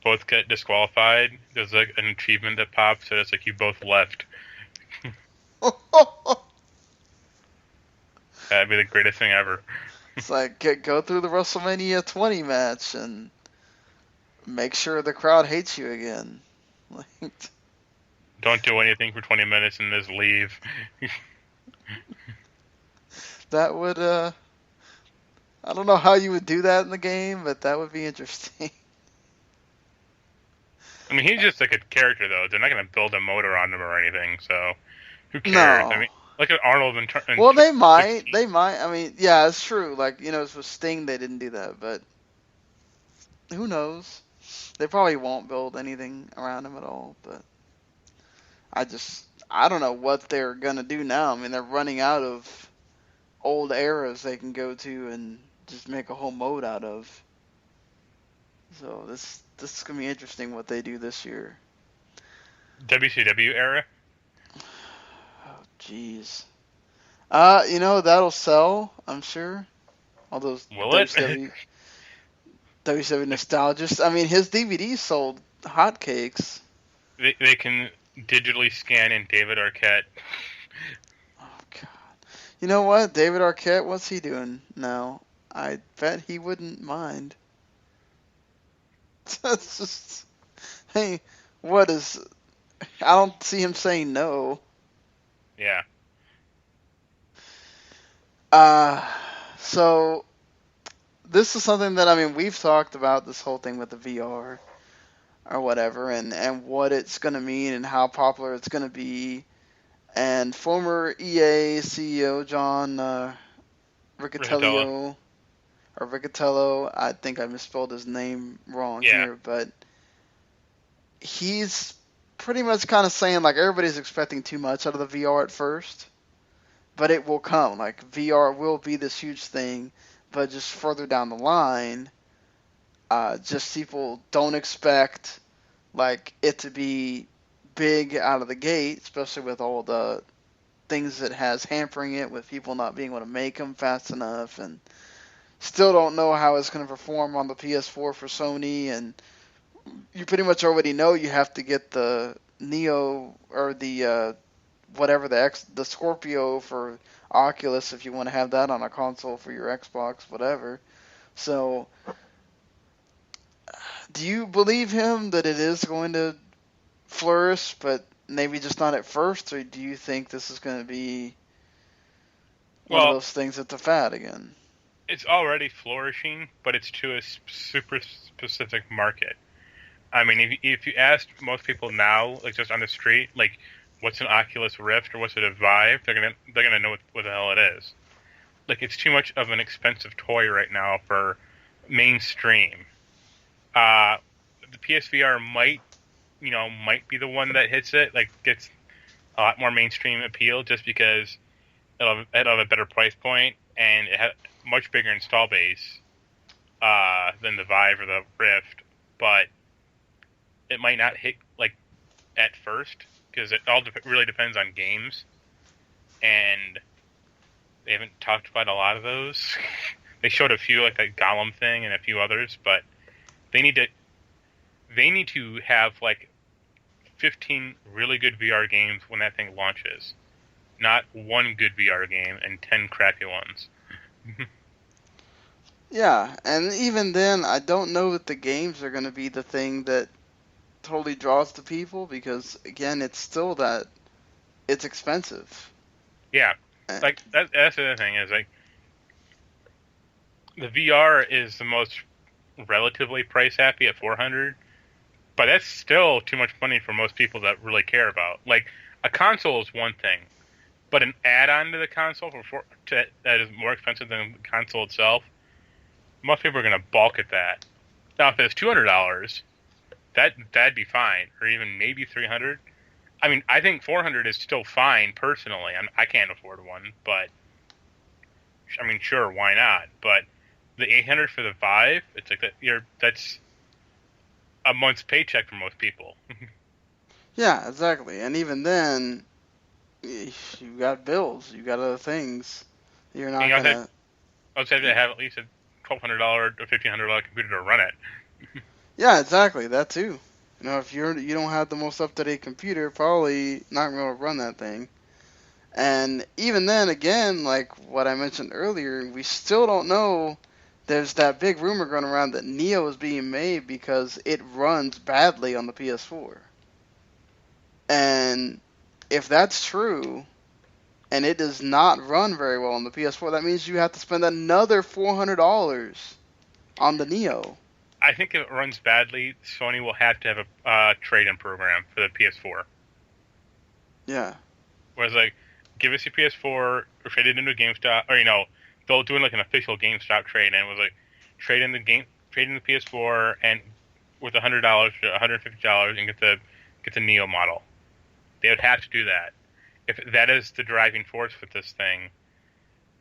both get disqualified, there's like an achievement that pops that it's like you both left. That'd be the greatest thing ever. It's like go through the WrestleMania 20 match and make sure the crowd hates you again. Don't do anything for 20 minutes and just leave. That would, I don't know how you would do that in the game, but that would be interesting. I mean, he's just like a character, though. They're not going to build a motor on him or anything, so who cares? No. I mean, look at Arnold and well, they might. 16. They might. I mean, yeah, it's true. Like, with Sting, they didn't do that, but who knows? They probably won't build anything around him at all, but I don't know what they're going to do now. I mean, they're running out of old eras they can go to and just make a whole mode out of. So this is going to be interesting what they do this year. WCW era? Oh, jeez. That'll sell, I'm sure. All those WCW nostalgists. I mean, his DVDs sold hotcakes. They can digitally scan in David Arquette. Oh, God. You know what? David Arquette, what's he doing now? I bet he wouldn't mind. That's just... Hey, what is... I don't see him saying no. Yeah. So... This is something that, I mean, we've talked about this whole thing with the VR or whatever, and what it's going to mean and how popular it's going to be. And former EA CEO John Riccitiello, or Riccitiello, I think I misspelled his name wrong here, but he's pretty much kind of saying, like, everybody's expecting too much out of the VR at first, but it will come. Like, VR will be this huge thing. But just further down the line, just people don't expect like it to be big out of the gate, especially with all the things it has hampering it, with people not being able to make them fast enough, and still don't know how it's going to perform on the PS4 for Sony. And you pretty much already know you have to get the Neo or the whatever the Scorpio for Oculus if you want to have that on a console for your Xbox, whatever. So, do you believe him that it is going to flourish, but maybe just not at first, or do you think this is going to be one of those things that's a fad again? It's already flourishing, but it's to a super specific market. I mean, if you asked most people now, like just on the street, like, what's an Oculus Rift or what's it a Vive, they're gonna know what the hell it is. Like, it's too much of an expensive toy right now for mainstream. The PSVR might be the one that hits it, like gets a lot more mainstream appeal just because it'll have a better price point and it has a much bigger install base than the Vive or the Rift, but it might not hit like at first. Because it all really depends on games, and they haven't talked about a lot of those. They showed a few, like that Golem thing, and a few others, but they need to have like 15 really good VR games when that thing launches, not one good VR game and 10 crappy ones. Yeah, and even then, I don't know that the games are going to be the thing that totally draws the people, because again, it's still that it's expensive. Yeah, Like that's the other thing is like the VR is the most relatively price happy at $400, but that's still too much money for most people that really care about. Like a console is one thing, but an add-on to the console that is more expensive than the console itself, most people are going to balk at that. Now, if it's $200, that'd be fine, or even maybe $300. I mean, I think $400 is still fine personally. I can't afford one, but I mean, sure, why not? But the $800 for the Vive, it's like that's a month's paycheck for most people. Yeah, exactly. And even then, you got bills, you got other things. You're not gonna. I would say to have at least a $1,200 or $1,500 computer to run it. Yeah, exactly. That too. You know, if you don't have the most up to date computer, probably not going to run that thing. And even then, again, like what I mentioned earlier, we still don't know. There's that big rumor going around that Neo is being made because it runs badly on the PS4. And if that's true, and it does not run very well on the PS4, that means you have to spend another $400 on the Neo. I think if it runs badly, Sony will have to have a trade-in program for the PS4. Yeah. Whereas, like, give us your PS4, or trade it into GameStop, or they'll do like an official GameStop trade-in. Was like trade in the PS4 and with $100 or $150 and get the Neo model. They would have to do that. If that is the driving force with this thing,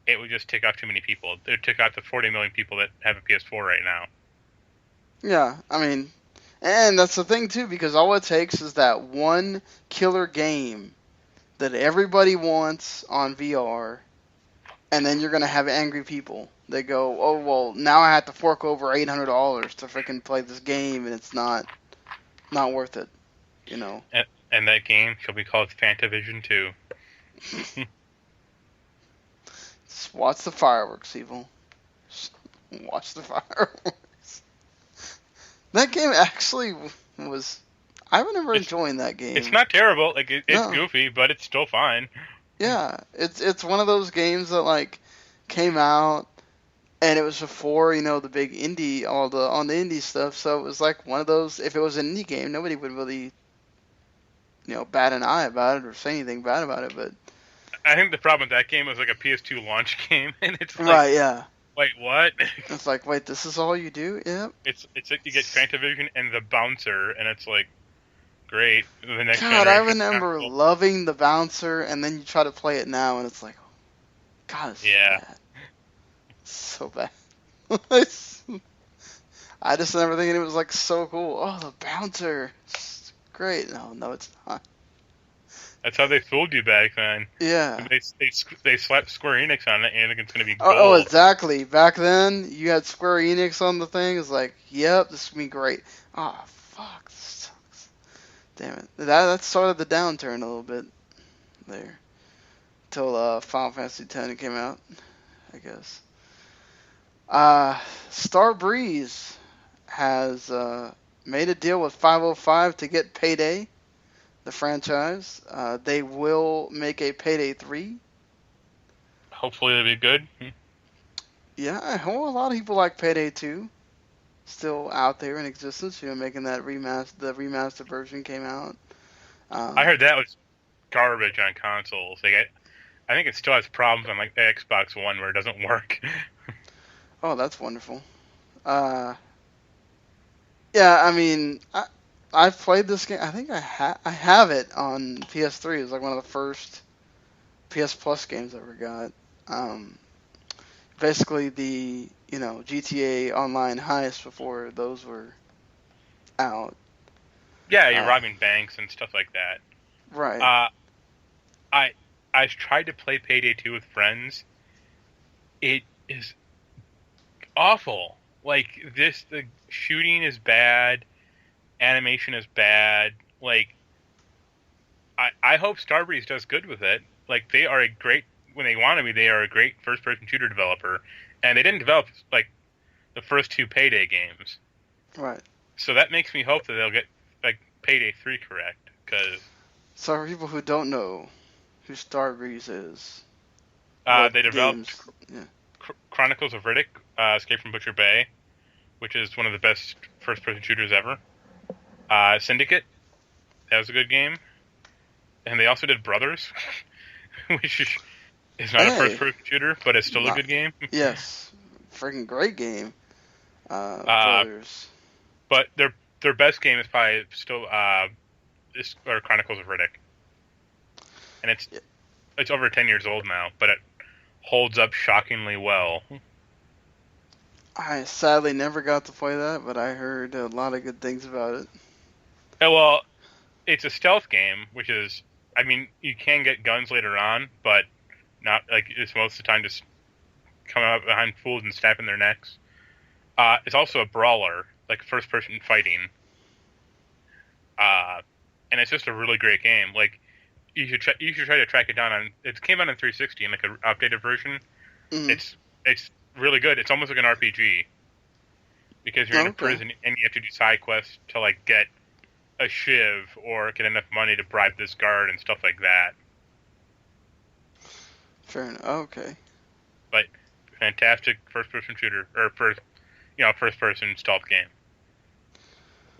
it would just tick off too many people. It would tick off the 40 million people that have a PS4 right now. Yeah, I mean, and that's the thing too, because all it takes is that one killer game that everybody wants on VR, and then you're gonna have angry people. They go, oh well, now I have to fork over $800 to freaking play this game, and it's not worth it, you know. And that game shall be called Fantavision 2. Just watch the fireworks, Evil. Just watch the fireworks. That game actually was. I remember enjoying that game. It's not terrible. Like it's goofy, but it's still fine. Yeah, it's one of those games that like came out, and it was before the big indie, on the indie stuff. So it was like one of those. If it was an indie game, nobody would really bat an eye about it or say anything bad about it. But I think the problem with that game was like a PS2 launch game, and it's like, right, yeah. Wait, what? It's like, wait, this is all you do? Yep. It's like you get Fantavision and the Bouncer, and it's like, great. The next God, I remember loving the Bouncer, and then you try to play it now, and it's like, God, it's bad. It's so bad. I just remember thinking it was like so cool. Oh, the Bouncer. It's great. No, it's not. That's how they fooled you back then. Yeah. They slapped Square Enix on it, and it's going to be gold. Oh, exactly. Back then, you had Square Enix on the thing. It's like, yep, this is going to be great. Oh, fuck, this sucks. Damn it. That started the downturn a little bit there. Until Final Fantasy X came out, I guess. Starbreeze has made a deal with 505 to get Payday, the franchise. They will make a Payday 3. Hopefully it'll be good. Yeah, I hope a lot of people like Payday 2. Still out there in existence, making that the remastered version came out. I heard that was garbage on consoles. Like I think it still has problems on like the Xbox One where it doesn't work. Oh, that's wonderful. Yeah, I mean, I've played this game. I think I have it on PS3. It was like one of the first PS Plus games I ever got. Basically the GTA Online heist before those were out. Yeah, you're robbing banks and stuff like that. Right. I've tried to play Payday 2 with friends. It is awful. Like the shooting is bad, animation is bad. Like I hope Starbreeze does good with it. Like they are when they want to be, they are a great first-person shooter developer, and they didn't develop like the first two Payday games. Right. So that makes me hope that they'll get like Payday 3 correct. So for people who don't know who Starbreeze is, They developed Chronicles of Riddick, Escape from Butcher Bay, which is one of the best first-person shooters ever. Syndicate, that was a good game. And they also did Brothers, which is not a first-person shooter, but it's still a good game. Yes, freaking great game. Brothers. But their best game is probably still Chronicles of Riddick, and it's over 10 years old now, but it holds up shockingly well. I sadly never got to play that, but I heard a lot of good things about it. Well, it's a stealth game, which is, I mean, you can get guns later on, but not like it's most of the time just coming up behind fools and snapping their necks. It's also a brawler, like first-person fighting, and it's just a really great game. Like you should try to track it down on. It came out on 360 in like an updated version. Mm-hmm. It's really good. It's almost like an RPG because you're in a prison and you have to do side quests to like get a shiv or get enough money to bribe this guard and stuff like that. Fair enough. Okay. But fantastic first-person shooter or first-person stealth game.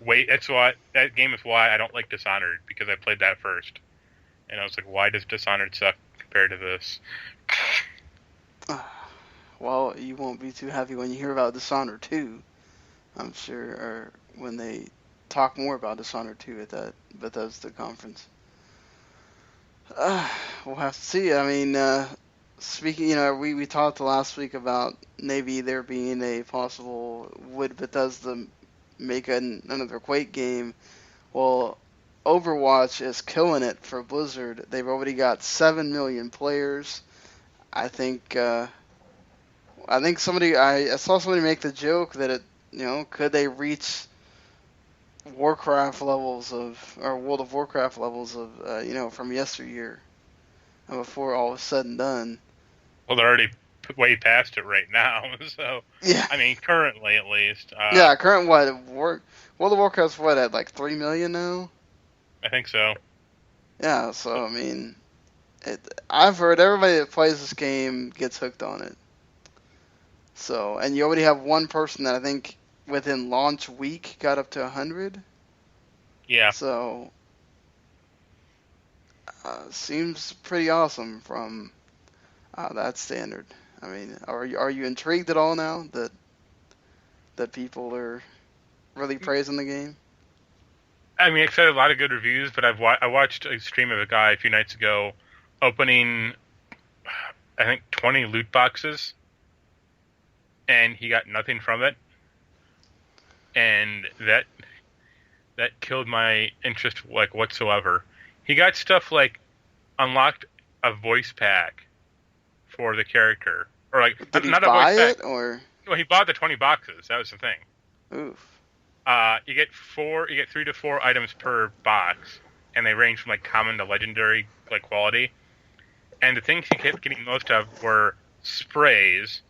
That game is why I don't like Dishonored, because I played that first, and I was like, why does Dishonored suck compared to this? Well, you won't be too happy when you hear about Dishonored 2, I'm sure, or when they talk more about Dishonored 2 at that Bethesda conference. We'll have to see. I mean, speaking, we talked last week about maybe there being a possible, would Bethesda make another Quake game? Well, Overwatch is killing it for Blizzard. They've already got 7 million players. I think I saw somebody make the joke that could they reach Warcraft levels or World of Warcraft levels of from yesteryear, before all was said and done. Well, they're already way past it right now, so yeah. I mean, currently at least. Current World of Warcraft's at like 3 million now. I think so. Yeah, so I mean, I've heard everybody that plays this game gets hooked on it. So, and you already have one person that I think within launch week got up to 100. Yeah. So, seems pretty awesome from that standard. I mean, are you intrigued at all now that people are really praising the game? I mean, it's had a lot of good reviews, but I watched a stream of a guy a few nights ago opening, I think, 20 loot boxes, and he got nothing from it, and that killed my interest whatsoever. He got stuff like unlocked a voice pack for the character, or did he not buy a voice it pack. or? Well, he bought the 20 boxes. That was the thing. Oof. You get 3 to 4 items per box, and they range from common to legendary quality. And the things he kept getting most of were sprays,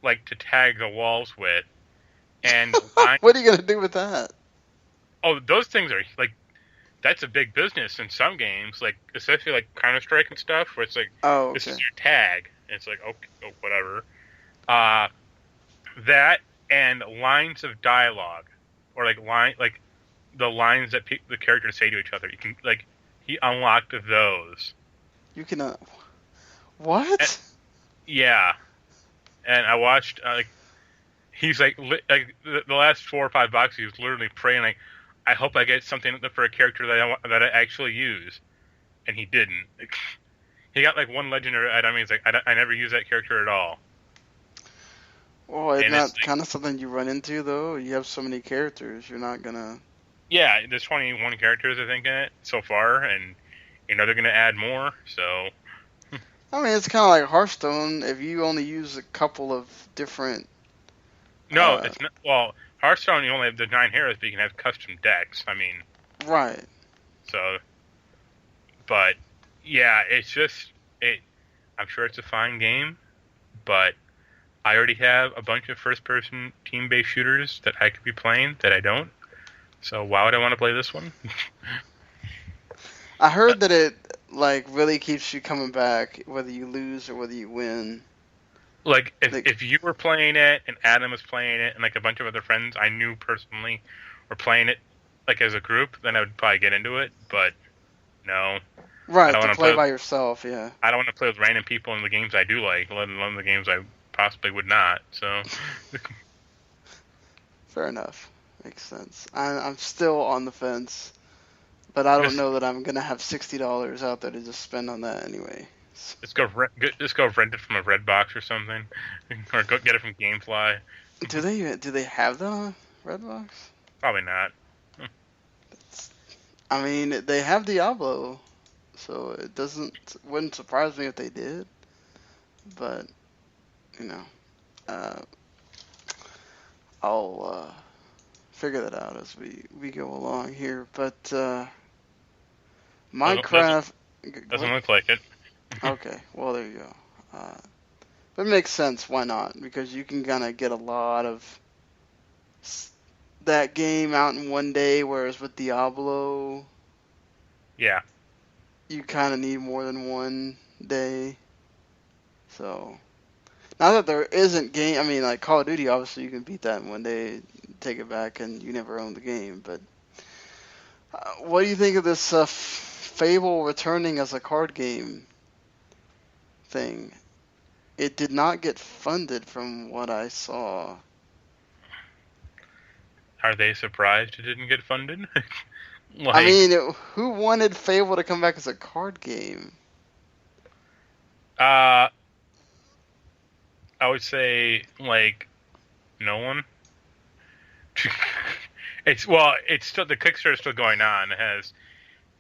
to tag the walls with, and what are you gonna do with that? Oh, those things are that's a big business in some games, especially Counter-Strike and stuff, where it's this is your tag. And it's okay, whatever. That and lines of dialogue, or the lines that the characters say to each other. You can he unlocked those. You can what? Yeah, and I watched he's the last 4 or 5 boxes. He was literally praying I hope I get something for a character that I actually use, and he didn't. He got one legendary item. He's I never use that character at all. Well, isn't that kind of something you run into, though? You have so many characters, you're not gonna... Yeah, there's 21 characters, I think, in it so far, and they're gonna add more, so... I mean, it's kind of like Hearthstone, if you only use a couple of different... No, it's not... Well, Hearthstone, you only have the 9 heroes, but you can have custom decks, I mean... Right. So... But, yeah, it's just... I'm sure it's a fine game, but... I already have a bunch of first-person team-based shooters that I could be playing that I don't. So why would I want to play this one? I heard that it like really keeps you coming back, whether you lose or whether you win. Like if you were playing it and Adam was playing it and like a bunch of other friends I knew personally were playing it like as a group, then I would probably get into it. But no, right, I don't to play by yourself. Yeah, I don't want to play with random people in the games I do like, let alone the games I possibly would not. So fair enough, makes sense. I'm still on the fence, but I don't know that I'm gonna have $60 out there to just spend on that anyway. Just go rent it from a Redbox or something, or go get it from GameFly. Do they have that on Redbox? Probably not. I mean, they have Diablo, so it wouldn't surprise me if they did. But I'll figure that out as we go along here. But Minecraft doesn't look like it. Okay, well there you go. But it makes sense. Why not? Because you can kind of get a lot of that game out in one day, whereas with Diablo, yeah, you kind of need more than one day. So, not that there isn't game. I mean, like Call of Duty, obviously you can beat that in one day, take it back, and you never own the game. But what do you think of this Fable returning as a card game thing? It did not get funded from what I saw. Are they surprised it didn't get funded? I mean, who wanted Fable to come back as a card game? I would say like no one. It's still the Kickstarter is still going on. It has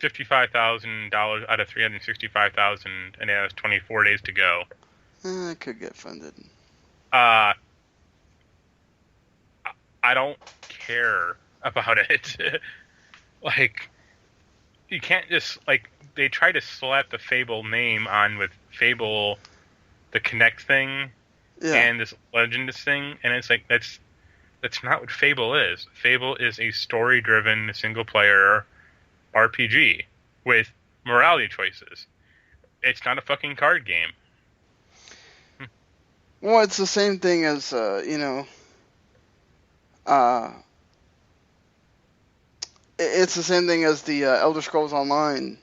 $55,000 out of $365,000, and it has 24 days to go. It could get funded. I don't care about it. Like, you can't just they try to slap the Fable name on with Fable, the Kinect thing, and this Legends thing, and it's like that's not what Fable is. Fable is a story-driven single-player RPG with morality choices. It's not a fucking card game. Well, it's the same thing as it's the same thing as the Elder Scrolls Online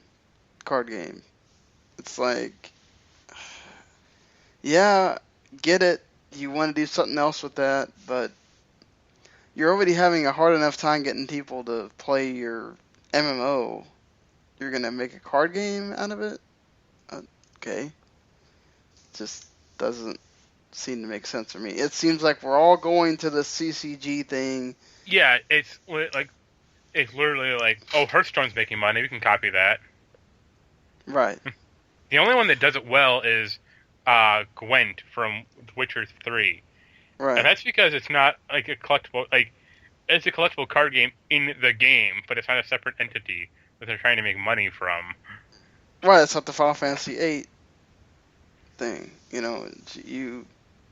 card game. It's like, yeah, get it. You want to do something else with that, but you're already having a hard enough time getting people to play your MMO. You're gonna make a card game out of it? Okay. Just doesn't seem to make sense to me. It seems like we're all going to the CCG thing. Yeah, it's literally like, oh, Hearthstone's making money. We can copy that. Right. The only one that does it well is Gwent from Witcher 3. Right. And that's because it's not like a collectible, it's a collectible card game in the game, but it's not a separate entity that they're trying to make money from. Right, it's not the Final Fantasy VIII thing.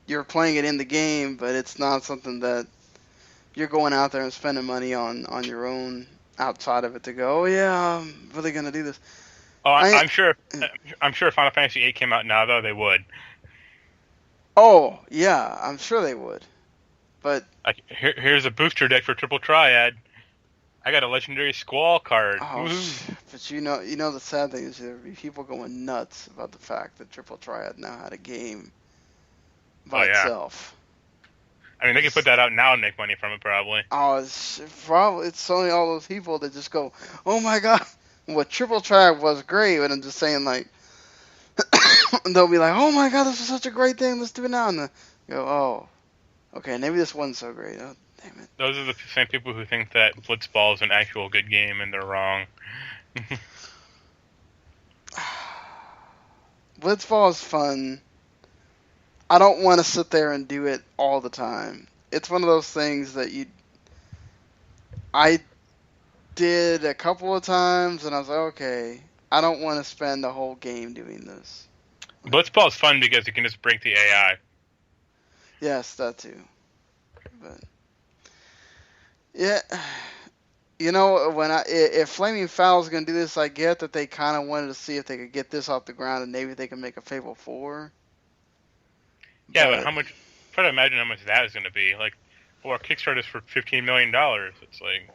You're playing it in the game, but it's not something that you're going out there and spending money on your own outside of it to go, oh yeah, I'm really gonna do this. Oh, I'm sure if Final Fantasy VIII came out now, though, they would. Oh, yeah, I'm sure they would. But here's a booster deck for Triple Triad. I got a legendary Squall card. Oh, but you know the sad thing is there'd be people going nuts about the fact that Triple Triad now had a game by itself. I mean, they can put that out now and make money from it, probably. Oh, it's only all those people that just go, oh my god, well, Triple Triad was great, but I'm just saying, like, they'll be like, oh my god, this is such a great thing, let's do it now, and they go, oh, okay, maybe this wasn't so great, oh, damn it. Those are the same people who think that Blitzball is an actual good game, and they're wrong. Blitzball is fun. I don't want to sit there and do it all the time. It's one of those things that I did a couple of times, and I was like, okay, I don't want to spend the whole game doing this. Blitzball is fun because you can just break the AI. Yes, that too. But yeah, You know, if Flaming Foul is gonna do this, I get that they kind of wanted to see if they could get this off the ground and maybe they can make a Fable 4. Yeah, but how much? Try to imagine how much that is going to be. Like, well, our Kickstarter is for $15 million. It's like,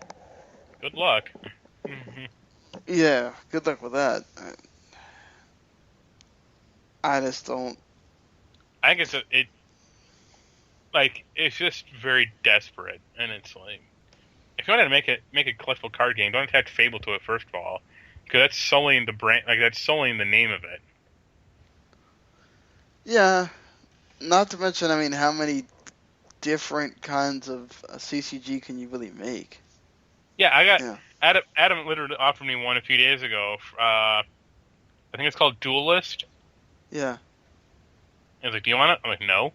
good luck. Yeah, good luck with that. I just don't. I guess it's just very desperate, and it's like, if you want to make a collectible card game, don't attach Fable to it first of all, because that's sullying the brand, like that's sullying the name of it. Yeah, not to mention, I mean, how many different kinds of CCG can you really make? Yeah, I got Adam literally offered me one a few days ago. I think it's called Duelist. Yeah. I was like, "Do you want it?" I'm like, "No."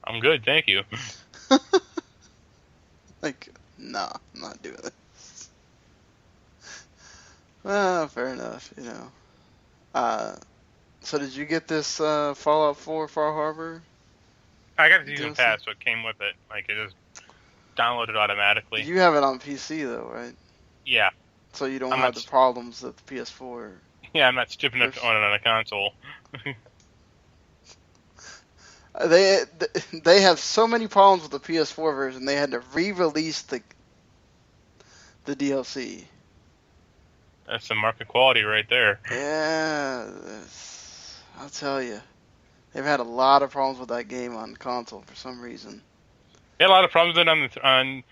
I'm good, thank you. Like, nah, I'm not doing it. Well, fair enough, you know. So did you get this Fallout 4 Far Harbor? I got the season pass, so it came with it. Like, it just downloaded automatically. You have it on PC, though, right? Yeah. So you don't have the problems of the PS4. Yeah, I'm not stupid enough to own it on a console. They have so many problems with the PS4 version, they had to re-release the DLC. That's some market quality right there. Yeah, I'll tell you. They've had a lot of problems with that game on console for some reason. They had a lot of problems with it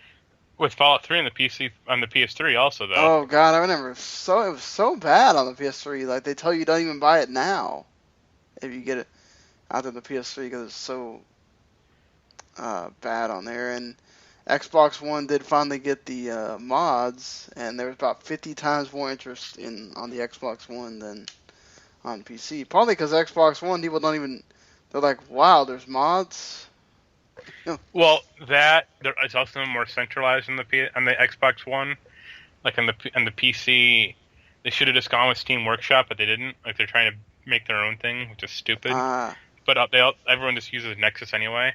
with Fallout 3 on the PS3 also, though. Oh god, I remember it was so bad on the PS3. Like, they tell you don't even buy it now if you get it out of the PS3 because it's so bad on there. And Xbox One did finally get the mods, and there was about 50 times more interest on the Xbox One than on PC. Probably because Xbox One, people don't even. They're like, wow, there's mods. Well, it's also more centralized on the Xbox One. Like on the PC, they should have just gone with Steam Workshop, but they didn't. Like, they're trying to make their own thing, which is stupid. But everyone just uses Nexus anyway.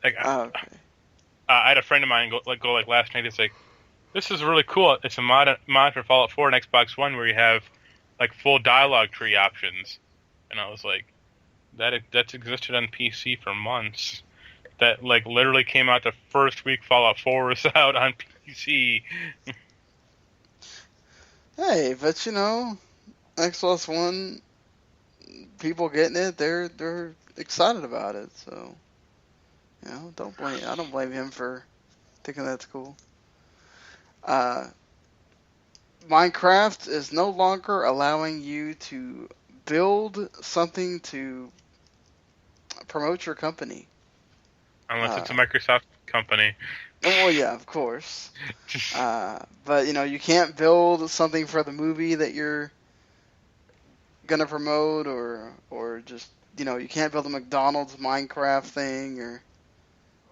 Like, okay. I had a friend of mine go last night. It's like, this is really cool. It's a mod for Fallout 4 and Xbox One where you have like full dialogue tree options, and I was like, that's existed on PC for months. That like literally came out the first week Fallout 4 was out on PC. Hey, but you know, Xbox One people getting it, they're excited about it. So, you know, I don't blame him for thinking that's cool. Minecraft is no longer allowing you to build something to promote your company. Unless it's a Microsoft company. Well, yeah, of course. But, you know, you can't build something for the movie that you're going to promote or just, you know, you can't build a McDonald's Minecraft thing or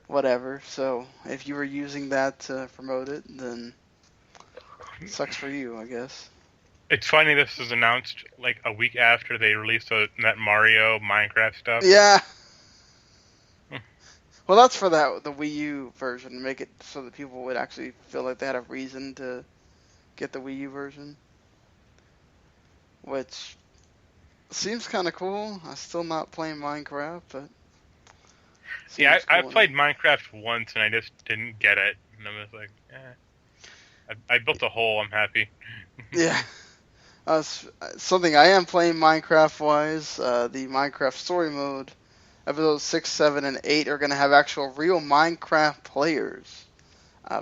whatever. So if you were using that to promote it, then sucks for you, I guess. It's funny this was announced like a week after they released that Mario Minecraft stuff. Yeah. Well, that's for the Wii U version, make it so that people would actually feel like they had a reason to get the Wii U version, which seems kind of cool. I'm still not playing Minecraft, but yeah, I played Minecraft once and I just didn't get it, and I was like, I built a hole. I'm happy. Yeah. Something I am playing Minecraft-wise, the Minecraft Story Mode, episodes 6, 7, and 8 are going to have actual real Minecraft players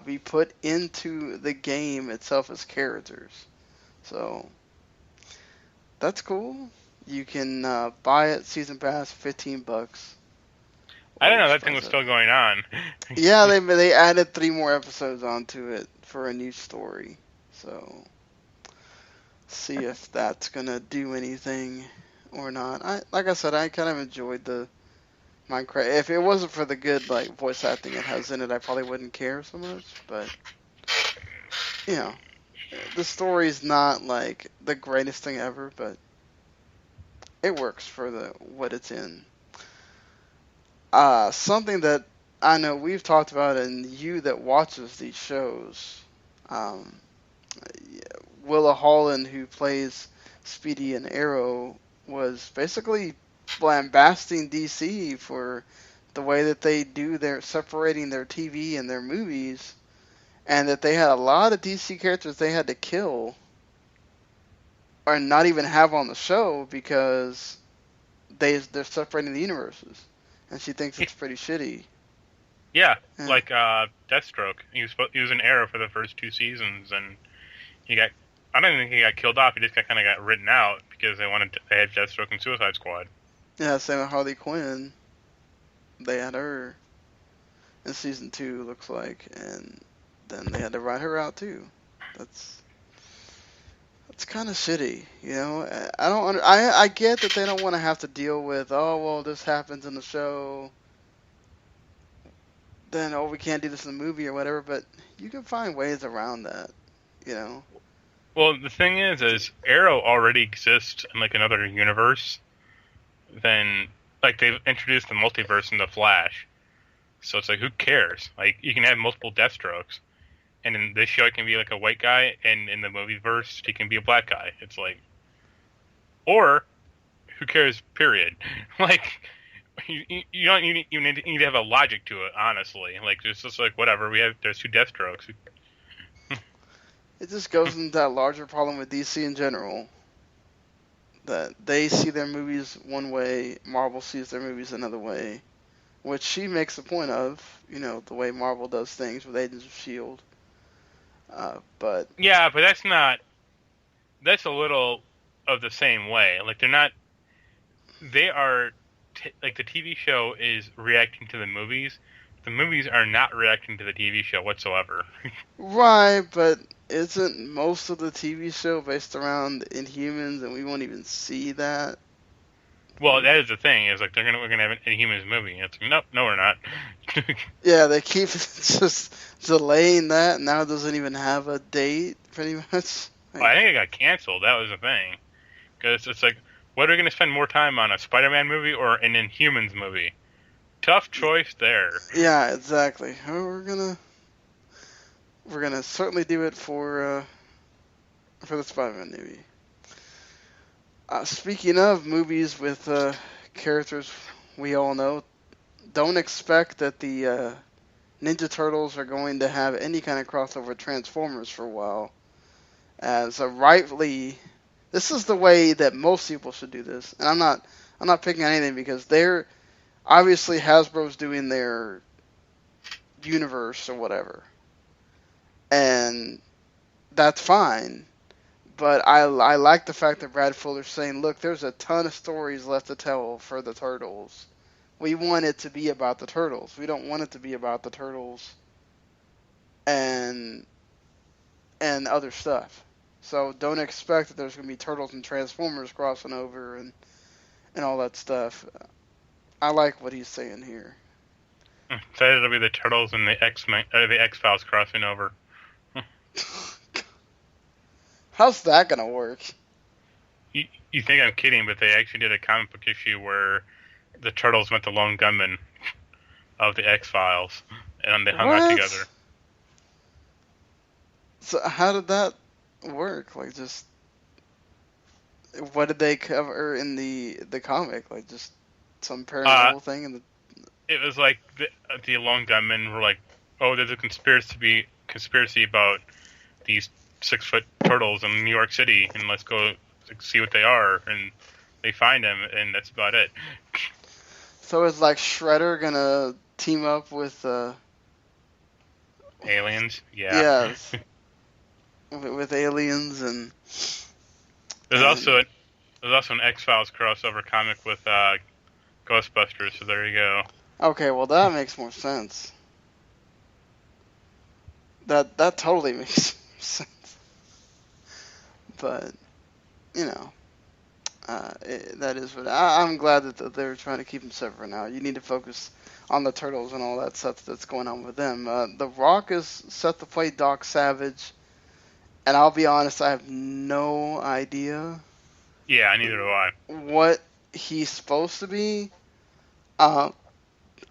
be put into the game itself as characters. So, that's cool. You can buy it, Season Pass, $15. I didn't know that thing was still going on. Yeah, they added 3 more episodes onto it for a new story. So, see if that's gonna do anything or not. Like I said, I kind of enjoyed the Minecraft. If it wasn't for the good like voice acting it has in it, I probably wouldn't care so much. But you know, the story's not like the greatest thing ever, but it works for what it's in. Something that I know we've talked about it, and you that watches these shows, um, Willa Holland, who plays Speedy and Arrow, was basically lambasting DC for the way that they do their separating their TV and their movies, and that they had a lot of DC characters they had to kill or not even have on the show because they're separating the universes, and she thinks it's pretty shitty. Yeah, like Deathstroke. He was an Arrow for the first 2 seasons, and I don't think he got killed off. He just kind of got written out because they had Deathstroke and Suicide Squad. Yeah, same with Harley Quinn. They had her in season 2, looks like, and then they had to write her out too. That's kind of shitty, you know. I get that they don't want to have to deal with, oh well, this happens in the show, then we can't do this in the movie or whatever. But you can find ways around that, you know. Well, the thing is Arrow already exists in like another universe. Then like they've introduced the multiverse in the Flash, so it's like who cares? Like you can have multiple Deathstrokes. And in this show, it can be like a white guy, and in the movie verse, he can be a black guy. It's like, or who cares? Period. Like, you don't need you need to have a logic to it. Honestly, like it's just like whatever. There's 2 Deathstrokes. It just goes into that larger problem with DC in general. That they see their movies one way, Marvel sees their movies another way, which she makes a point of. You know, the way Marvel does things with Agents of S.H.I.E.L.D. But yeah, but that's a little of the same way. Like they are like the TV show is reacting to the movies. The movies are not reacting to the TV show whatsoever. Right, but isn't most of the TV show based around Inhumans, and we won't even see that? Well, that is the thing. Is like we're gonna have an Inhumans movie. It's nope, no, we're not. Yeah, they keep just delaying that. And now it doesn't even have a date, pretty much. Well, I think it got canceled. That was the thing. Because it's like, what are we gonna spend more time on, a Spider-Man movie or an Inhumans movie? Tough choice there. Yeah, exactly. We're gonna certainly do it for the Spider-Man movie. Speaking of movies with characters we all know, don't expect that the Ninja Turtles are going to have any kind of crossover with Transformers for a while. As rightfully, this is the way that most people should do this, and I'm not picking on anything because they're obviously Hasbro's doing their universe or whatever, and that's fine. But I like the fact that Brad Fuller's saying, look, there's a ton of stories left to tell for the Turtles. We want it to be about the Turtles. We don't want it to be about the Turtles and other stuff. So don't expect that there's going to be Turtles and Transformers crossing over and all that stuff. I like what he's saying here. So it'll be the Turtles and the X-Files crossing over. How's that gonna work? You think I'm kidding, but they actually did a comic book issue where the Turtles met the lone gunman of the X-Files, and they hung out together. So how did that work? Like, just what did they cover in the comic? Like, just some paranormal thing? And it was like the lone gunmen were like, oh, there's a conspiracy about these 6-foot turtles in New York City, and let's go see what they are. And they find them, and that's about it. So is like Shredder gonna team up with aliens? Yeah. Yes. with aliens and. There's also an X-Files crossover comic with Ghostbusters. So there you go. Okay, well that makes more sense. That totally makes sense. But, you know, that is what I'm glad that they're trying to keep them separate now. You need to focus on the Turtles and all that stuff that's going on with them. The Rock is set to play Doc Savage, and I'll be honest, I have no idea. Yeah, neither do I. What he's supposed to be.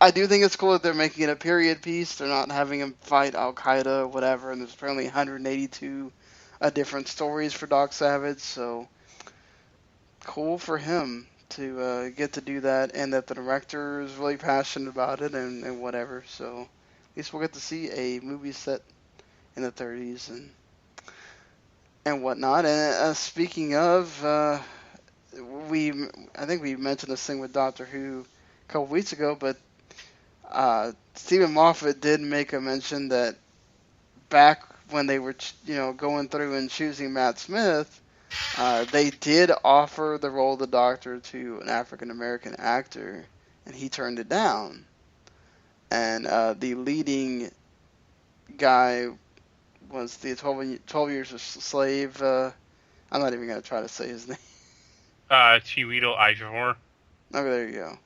I do think it's cool that they're making it a period piece. They're not having him fight Al Qaeda or whatever. And there's apparently 182 different stories for Doc Savage. So cool for him to get to do that, and that the director is really passionate about it and whatever. So at least we'll get to see a movie set in the 30s and whatnot. And speaking of, I think we mentioned this thing with Doctor Who a couple weeks ago, but Stephen Moffat did make a mention that back when they were going through and choosing Matt Smith, they did offer the role of the Doctor to an African American actor, and he turned it down. And the leading guy was the 12 Years a Slave. I'm not even going to try to say his name. Chiwetel Ejiofor. Oh, there you go.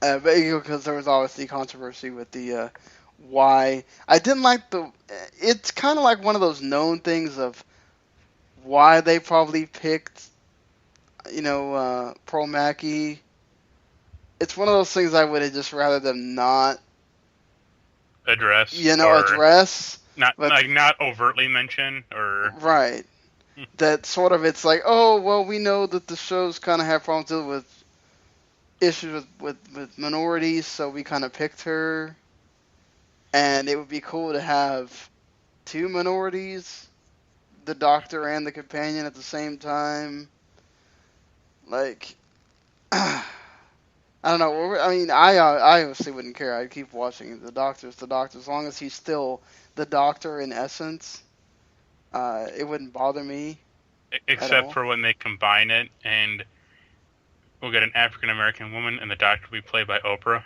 But because there was obviously controversy with the why. I didn't like it's kind of like one of those known things of why they probably picked, Pearl Mackie. It's one of those things I would have just rather them not address. Not overtly mention or right. That sort of, it's like, oh well, we know that the shows kind of have problems dealing with issues with minorities, so we kind of picked her. And it would be cool to have two minorities, the Doctor and the companion at the same time. Like, I don't know. I mean, I obviously wouldn't care. I'd keep watching. The Doctor's the Doctor. As long as he's still the Doctor in essence, it wouldn't bother me. Except for when they combine it and we'll get an African American woman and the Doctor will be played by Oprah.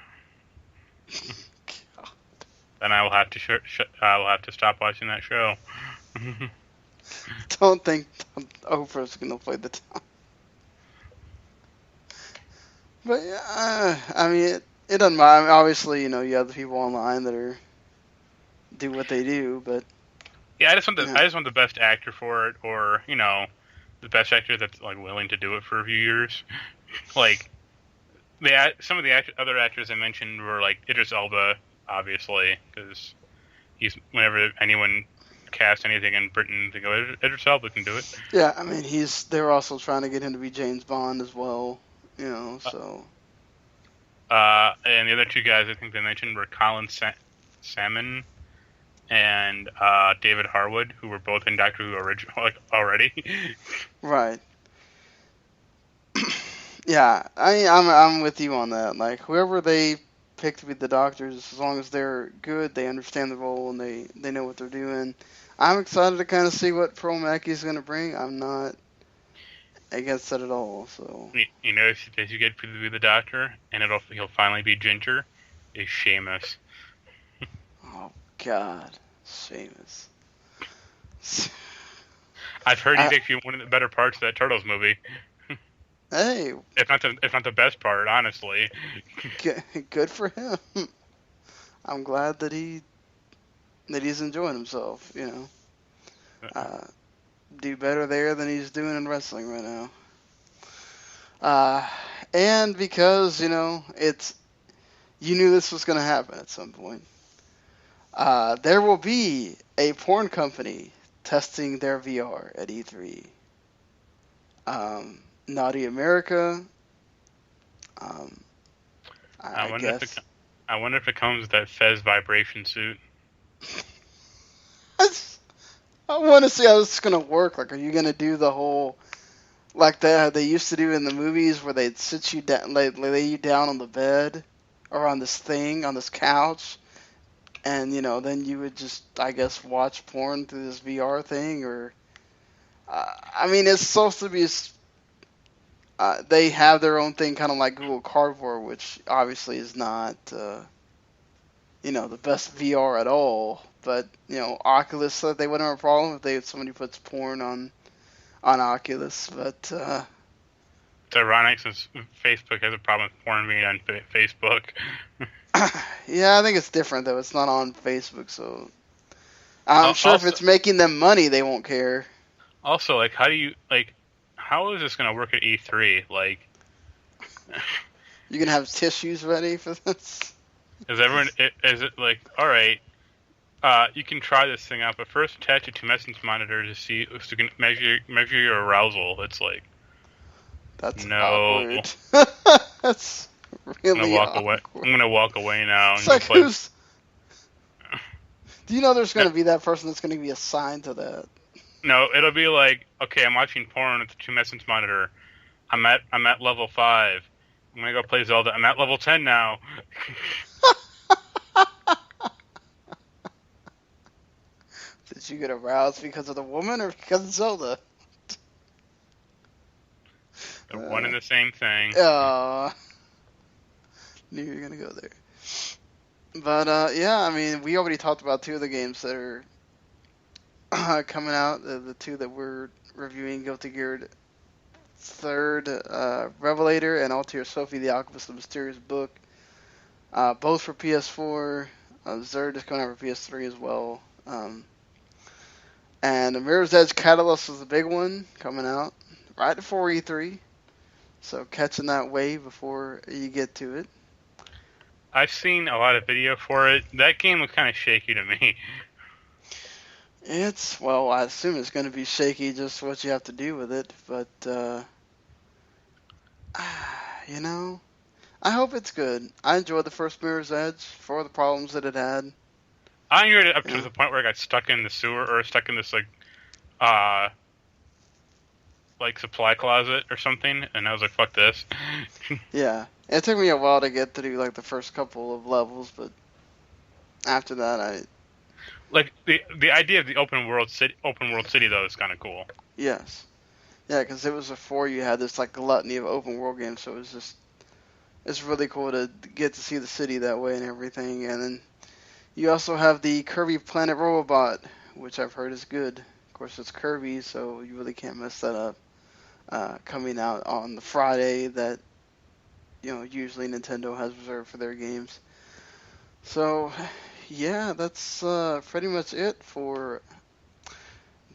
Then I will have to I will have to stop watching that show. Don't think Oprah's gonna play the Doctor. But I mean, it doesn't matter. I mean, obviously, you have the people online that do what they do, but yeah, I just want the best actor for it, or the best actor that's like willing to do it for a few years. Like some of the other actors I mentioned were like Idris Elba, obviously, because whenever anyone cast anything in Britain, they go, Idris Elba can do it. Yeah, I mean, they were also trying to get him to be James Bond as well. So. And the other two guys I think they mentioned were Colin Salmon and David Harwood, who were both in Doctor Who already. Right. Yeah, I'm with you on that. Like, whoever they pick to be the Doctors, as long as they're good, they understand the role, and they know what they're doing. I'm excited to kind of see what Pearl Mackie's going to bring. I'm not against that at all. So if you get to be the Doctor, and he'll finally be Ginger, is Seamus. Oh God, Seamus. I've heard he's actually one of the better parts of that Turtles movie. Hey, if not the best part, honestly. Good for him. I'm glad that he's enjoying himself. Do better there than he's doing in wrestling right now. And because you knew this was going to happen at some point. There will be a porn company testing their VR at E3. Naughty America. I wonder if it comes with that Fez vibration suit. I want to see how this is going to work. Like, are you going to do the whole, like they used to do in the movies where they'd sit you down, lay you down on the bed or on this couch, and then you would just, I guess, watch porn through this VR thing, or I mean, it's supposed to be. They have their own thing, kind of like Google Cardboard, which obviously is not, the best VR at all. But Oculus said they wouldn't have a problem if somebody puts porn on Oculus. But it's ironic since Facebook has a problem with porn being on Facebook. Yeah, I think it's different though. It's not on Facebook, so I'm sure if it's making them money, they won't care. Also, how is this going to work at E3? Like, You can have tissues ready for this. Is it like, all right, you can try this thing out, but first attach it to message monitor to see if you can measure your arousal. It's like, that's no. Awkward. That's really awkward. I'm gonna walk away now. It's like who's? Do you know there's going to be that person that's going to be assigned to that? No, it'll be like, okay, I'm watching porn at the 2 message monitor. I'm at level 5. I'm gonna go play Zelda. I'm at level 10 now. Did you get aroused because of the woman or because of Zelda? They're one and the same thing. Knew you were gonna go there. But yeah, I mean, we already talked about 2 of the games that are coming out. The 2 that we're reviewing: Guilty Gear Xrd Revelator and Altair Sophie: The Alchemist, the Mysterious Book. Both for PS4. Xrd is coming out for PS3 as well. And the Mirror's Edge Catalyst is the big one coming out right before E3. So catching that wave before you get to it. I've seen a lot of video for it. That game was kind of shaky to me. Well, I assume it's going to be shaky, just what you have to do with it. But, you know, I hope it's good. I enjoyed the first Mirror's Edge for the problems that it had. I enjoyed it up to the point where I got stuck in the sewer, or stuck in this, like supply closet or something, and I was like, fuck this. Yeah. It took me a while to get through, like, the first couple of levels, but after that, Like, the idea of the open world city, though, is kind of cool. Yes. Yeah, because it was before you had this, like, gluttony of open world games, so it's really cool to get to see the city that way and everything. And then you also have the Kirby Planet Robobot, which I've heard is good. Of course, it's Kirby, so you really can't mess that up. Coming out on the Friday that, usually Nintendo has reserved for their games. So, yeah, that's pretty much it for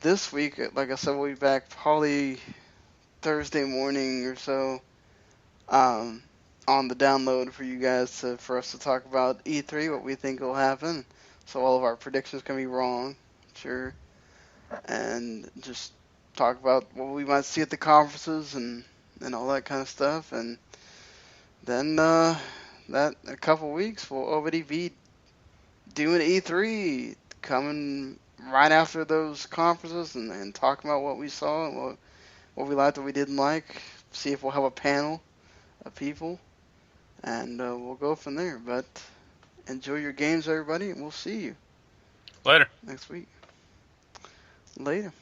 this week. Like I said, we'll be back probably Thursday morning or so on the download for you guys for us to talk about E3, what we think will happen. So all of our predictions can be wrong, sure, and just talk about what we might see at the conferences and all that kind of stuff. And then that in a couple weeks we'll already be doing E3, coming right after those conferences and talking about what we saw and what we liked, what we didn't like. See if we'll have a panel of people, and we'll go from there. But enjoy your games, everybody, and we'll see you later next week. Later.